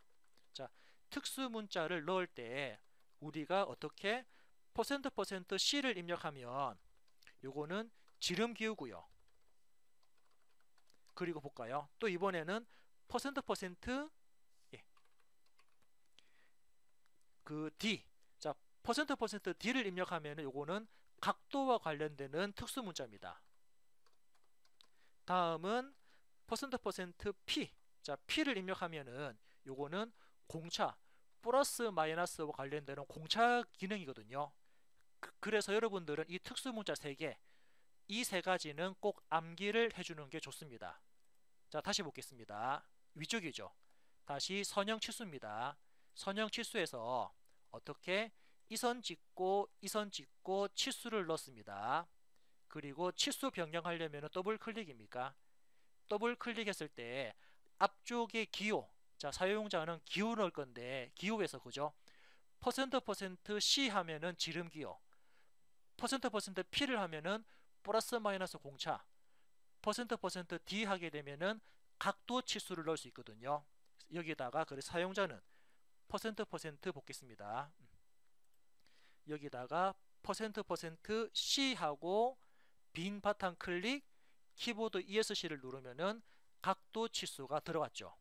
자 특수 문자를 넣을 때 우리가 어떻게 %%C를 입력하면 요거는 지름 기호고요. 그리고 볼까요? 또 이번에는 %% 예, 그 D 자 %D를 입력하면 요거는 각도와 관련되는 특수 문자입니다. 다음은 %P 자 P를 입력하면은 요거는 공차 플러스 마이너스와 관련되는 공차 기능이거든요. 그래서 여러분들은 이 특수 문자 3개 이 세 가지는 꼭 암기를 해주는 게 좋습니다. 자 다시 보겠습니다. 위쪽이죠. 다시 선형 치수입니다. 선형 치수에서 어떻게 이 선 찍고 이 선 찍고 치수를 넣습니다. 그리고 치수 변경하려면 더블 클릭입니까? 더블 클릭했을 때 앞쪽에 기호 자 사용자는 기호 넣을 건데 기호에서 그죠? %C 하면은 지름 기호 %P를 하면은 플러스 마이너스 공차 %D 하게 되면은 각도 치수를 넣을 수 있거든요. 여기다가 그래서 사용자는 %% 보겠습니다. 여기다가 %C 하고 빈 바탕 클릭 키보드 ESC를 누르면은 각도 치수가 들어갔죠.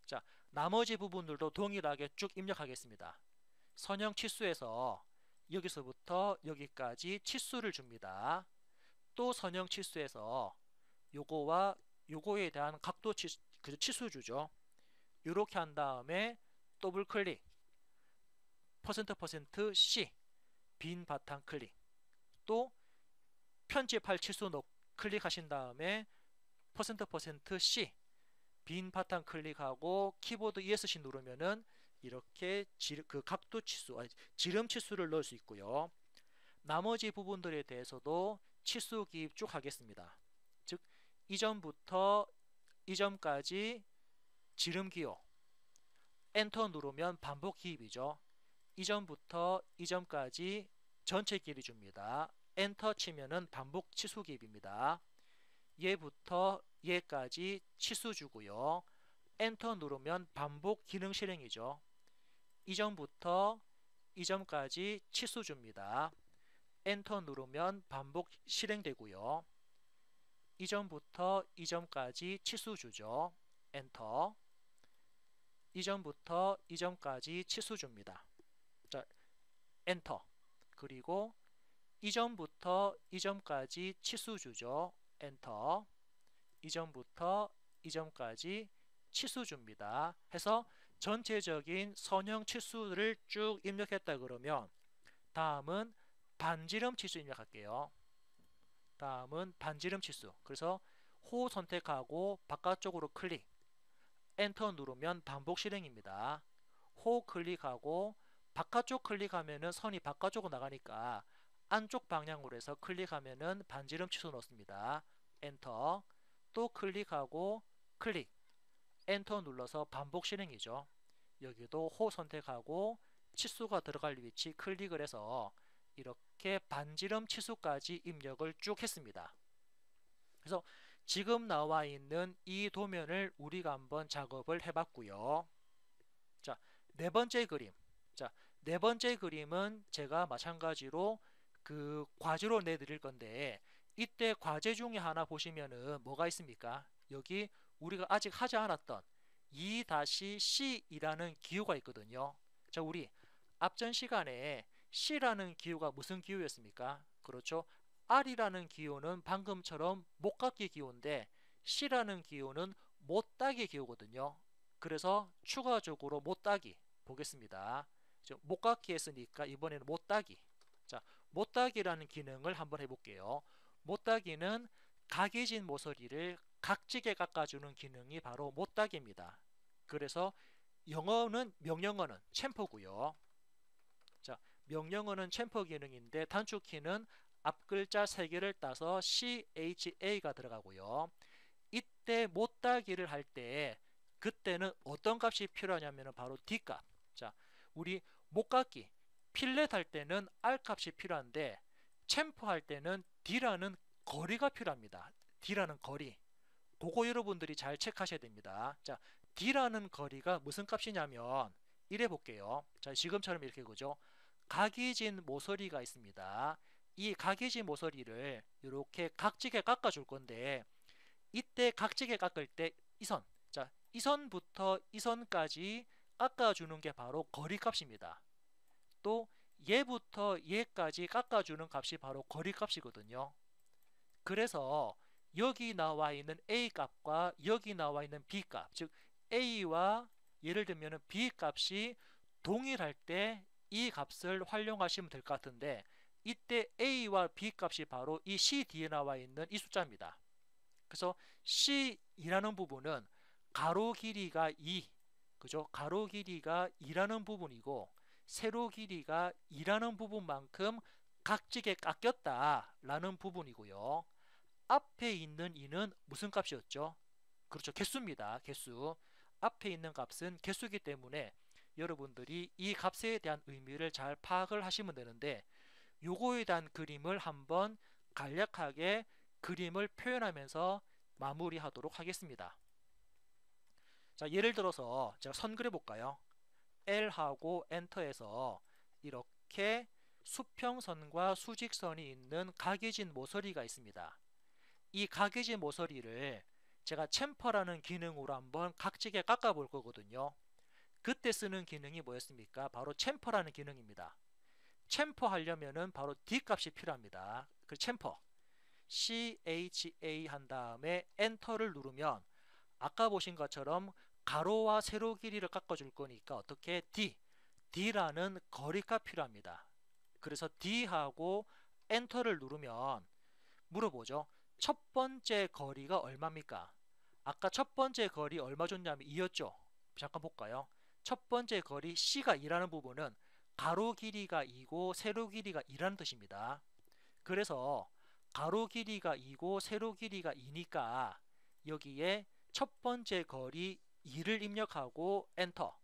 자 나머지 부분들도 동일하게 쭉 입력하겠습니다. 선형 치수에서 여기서부터 여기까지 치수를 줍니다. 또 선형 치수에서 요거와 요거에 대한 각도 치수 주죠. 이렇게 한 다음에 더블 클릭 %C 빈 바탕 클릭 또 편집할 치수 클릭하신 다음에 %C 빈 바탕 클릭하고 키보드 ESC 누르면은 이렇게 그 각도 치수, 지름 치수를 넣을 수 있고요. 나머지 부분들에 대해서도 치수 기입 쭉 하겠습니다. 즉 이 점부터 이 점까지 지름 기호 엔터 누르면 반복 기입이죠. 이 점부터 이 점까지 전체 길이 줍니다. 엔터 치면은 반복 치수 기입입니다. 얘부터 얘까지 치수 주고요. 엔터 누르면 반복 기능 실행이죠. 이 점부터 이 점까지 치수 줍니다. 엔터 누르면 반복 실행되고요. 이 점부터 이 점까지 치수 주죠. 엔터. 이 점부터 이 점까지 치수 줍니다. 자, 엔터. 그리고 이 점부터 이 점까지 치수 주죠. 엔터. 이 점부터 이 점까지 치수 줍니다. 해서 전체적인 선형 치수를 쭉 입력했다 그러면 다음은 반지름 치수 입력할게요. 다음은 반지름 치수. 그래서 호 선택하고 바깥쪽으로 클릭. 엔터 누르면 반복 실행입니다. 호 클릭하고 바깥쪽 클릭하면은 선이 바깥쪽으로 나가니까 안쪽 방향으로 해서 클릭하면은 반지름 치수 넣습니다. 엔터. 또 클릭하고 클릭. 엔터 눌러서 반복 실행이죠. 여기도 호 선택하고 치수가 들어갈 위치 클릭을 해서 이렇게 반지름 치수까지 입력을 쭉 했습니다. 그래서 지금 나와 있는 이 도면을 우리가 한번 작업을 해봤고요. 자, 네 번째 그림. 자, 네 번째 그림은 제가 마찬가지로 그 과제로 내드릴 건데 이때 과제 중에 하나 보시면은 뭐가 있습니까? 여기 우리가 아직 하지 않았던 2-C이라는 기호가 있거든요. 자, 우리 앞전 시간에 C라는 기호가 무슨 기호였습니까? 그렇죠. R이라는 기호는 방금처럼 못갖기 기호인데 C라는 기호는 못따기 기호거든요. 그래서 추가적으로 못따기 보겠습니다. 못깎기 했으니까 이번에는 못따기. 자, 못따기라는 기능을 한번 해볼게요. 못따기는 각이진 모서리를 각지게 깎아주는 기능이 바로 못따기입니다. 그래서 명령어는 챔퍼고요. 자, 명령어는 챔퍼 기능인데 단축키는 앞글자 3개를 따서 CHA가 들어가고요. 이때 못따기를 할 때 그때는 어떤 값이 필요하냐면 바로 D값. 자, 우리 못깎기 필렛 할 때는 R 값이 필요한데 챔퍼 할 때는 D라는 거리가 필요합니다. D라는 거리. 그거 여러분들이 잘 체크하셔야 됩니다. 자, D라는 거리가 무슨 값이냐면 이래 볼게요. 자, 지금처럼 이렇게 그죠? 각이진 모서리가 있습니다. 이 각이진 모서리를 이렇게 각지게 깎아 줄 건데 이때 각지게 깎을 때 이 선, 자, 이 선부터 이 선까지 깎아주는 게 바로 거리값입니다. 또 얘부터 얘까지 깎아주는 값이 바로 거리값이거든요. 그래서 여기 나와 있는 A 값과 여기 나와 있는 B 값, 즉 A와 예를 들면 B 값이 동일할 때 이 값을 활용하시면 될 것 같은데 이때 A와 B 값이 바로 이 C 뒤에 나와 있는 이 숫자입니다. 그래서 C이라는 부분은 가로 길이가 2, 그죠? 가로 길이가 2라는 부분이고 세로 길이가 2라는 부분만큼 각지게 깎였다라는 부분이고요. 앞에 있는 2는 무슨 값이었죠? 그렇죠. 개수입니다. 개수. 앞에 있는 값은 개수이기 때문에 여러분들이 이 값에 대한 의미를 잘 파악을 하시면 되는데 요거에 대한 그림을 한번 간략하게 그림을 표현하면서 마무리하도록 하겠습니다. 자, 예를 들어서 제가 선 그려볼까요? L하고 엔터에서 이렇게 수평선과 수직선이 있는 각이진 모서리가 있습니다. 이 각이진 모서리를 제가 챔퍼라는 기능으로 한번 각지게 깎아 볼 거거든요. 그때 쓰는 기능이 뭐였습니까? 바로 챔퍼라는 기능입니다. 챔퍼 하려면은 바로 D 값이 필요합니다. 그 챔퍼 CHA 한 다음에 엔터를 누르면 아까 보신 것처럼 가로와 세로 길이를 깎아줄 거니까 어떻게 D라는 거리가 필요합니다. 그래서 D하고 엔터를 누르면 물어보죠. 첫 번째 거리가 얼마입니까? 아까 첫 번째 거리 얼마 줬냐면 2였죠. 잠깐 볼까요? 첫 번째 거리 C가 2라는 부분은 가로 길이가 2고 세로 길이가 2라는 뜻입니다. 그래서 가로 길이가 2고 세로 길이가 2니까 여기에 첫 번째 거리 2를 입력하고 엔터.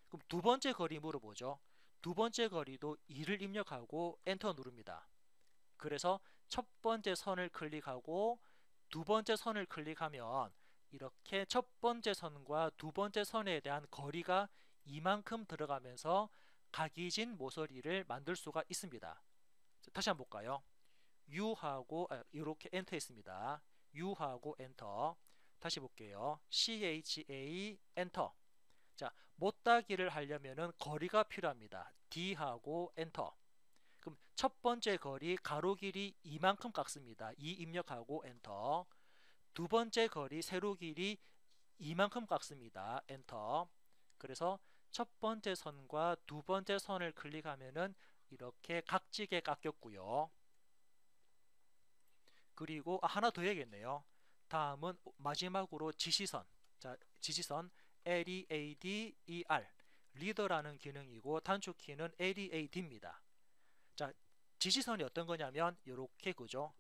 그럼 두 번째 거리 물어보죠. 두 번째 거리도 2를 입력하고 엔터 누릅니다. 그래서 첫 번째 선을 클릭하고 두 번째 선을 클릭하면 이렇게 첫 번째 선과 두 번째 선에 대한 거리가 이만큼 들어가면서 각이진 모서리를 만들 수가 있습니다. 다시 한번 볼까요? U하고 이렇게 엔터 했습니다. U하고 엔터. 다시 볼게요. CHA 엔터. 자, 못따기를 하려면은 거리가 필요합니다. D하고 엔터. 그럼 첫 번째 거리 가로 길이 이만큼 깎습니다. 2 입력하고 엔터. 두 번째 거리 세로 길이 이만큼 깎습니다. 엔터. 그래서 첫 번째 선과 두 번째 선을 클릭하면은 이렇게 각지게 깎였고요. 그리고 하나 더 해야겠네요. 다음은 마지막으로 지시선. 자, 지시선 LEADER 리더라는 기능이고 단축키는 LEAD입니다. 자, 지시선이 어떤 거냐면 이렇게 그죠?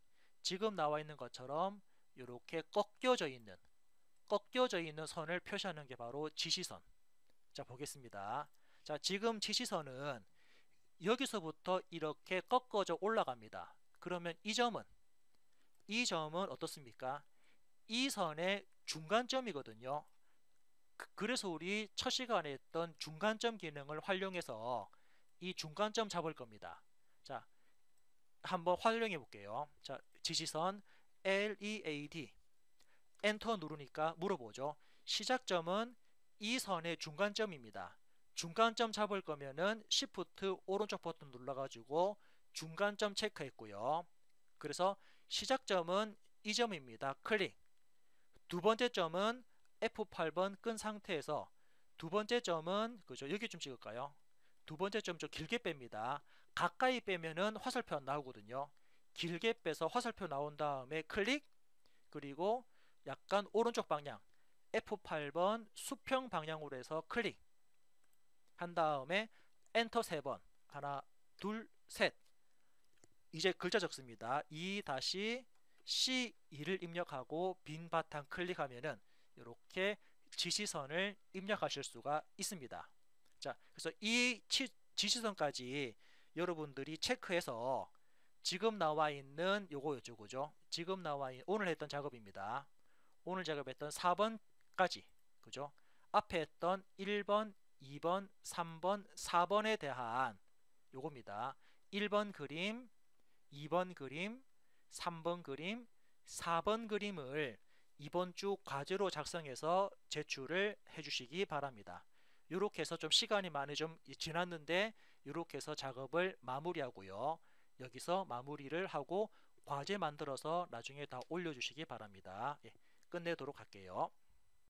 지금 나와 있는 것처럼 이렇게 꺾여져 있는 선을 표시하는 게 바로 지시선. 자, 보겠습니다. 자, 지금 지시선은 여기서부터 이렇게 꺾어져 올라갑니다. 그러면 이 점은 어떻습니까? 이 선의 중간점이거든요. 그래서 우리 첫 시간에 했던 중간점 기능을 활용해서 이 중간점 잡을 겁니다. 자, 한번 활용해 볼게요. 자, 지시선 LEAD 엔터 누르니까 물어보죠. 시작점은 이 선의 중간점입니다. 중간점 잡을 거면은 Shift 오른쪽 버튼 눌러가지고 중간점 체크했고요. 그래서 시작점은 이 점입니다. 클릭. 두 번째 점은 F8번 끈 상태에서 두 번째 점은 그죠? 여기 좀 찍을까요? 두 번째 점 좀 길게 뺍니다. 가까이 빼면은 화살표 안 나오거든요. 길게 빼서 화살표 나온 다음에 클릭, 그리고 약간 오른쪽 방향 F8번 수평 방향으로 해서 클릭 한 다음에 엔터 3번, 하나 둘 셋. 이제 글자 적습니다. 2-C2를 입력하고 빈 바탕 클릭하면은 이렇게 지시선을 입력하실 수가 있습니다. 자, 그래서 이 지시선까지 여러분들이 체크해서 지금 나와 있는 요거였죠, 그죠? 지금 나와 있는 오늘 했던 작업입니다. 오늘 작업했던 4번까지, 그죠? 앞에 했던 1번, 2번, 3번, 4번에 대한 요겁니다. 1번 그림, 2번 그림, 3번 그림, 4번 그림을 이번 주 과제로 작성해서 제출을 해주시기 바랍니다. 이렇게 해서 좀 시간이 많이 좀 지났는데 이렇게 해서 작업을 마무리하고요. 여기서 마무리를 하고 과제 만들어서 나중에 다 올려주시기 바랍니다. 예, 끝내도록 할게요.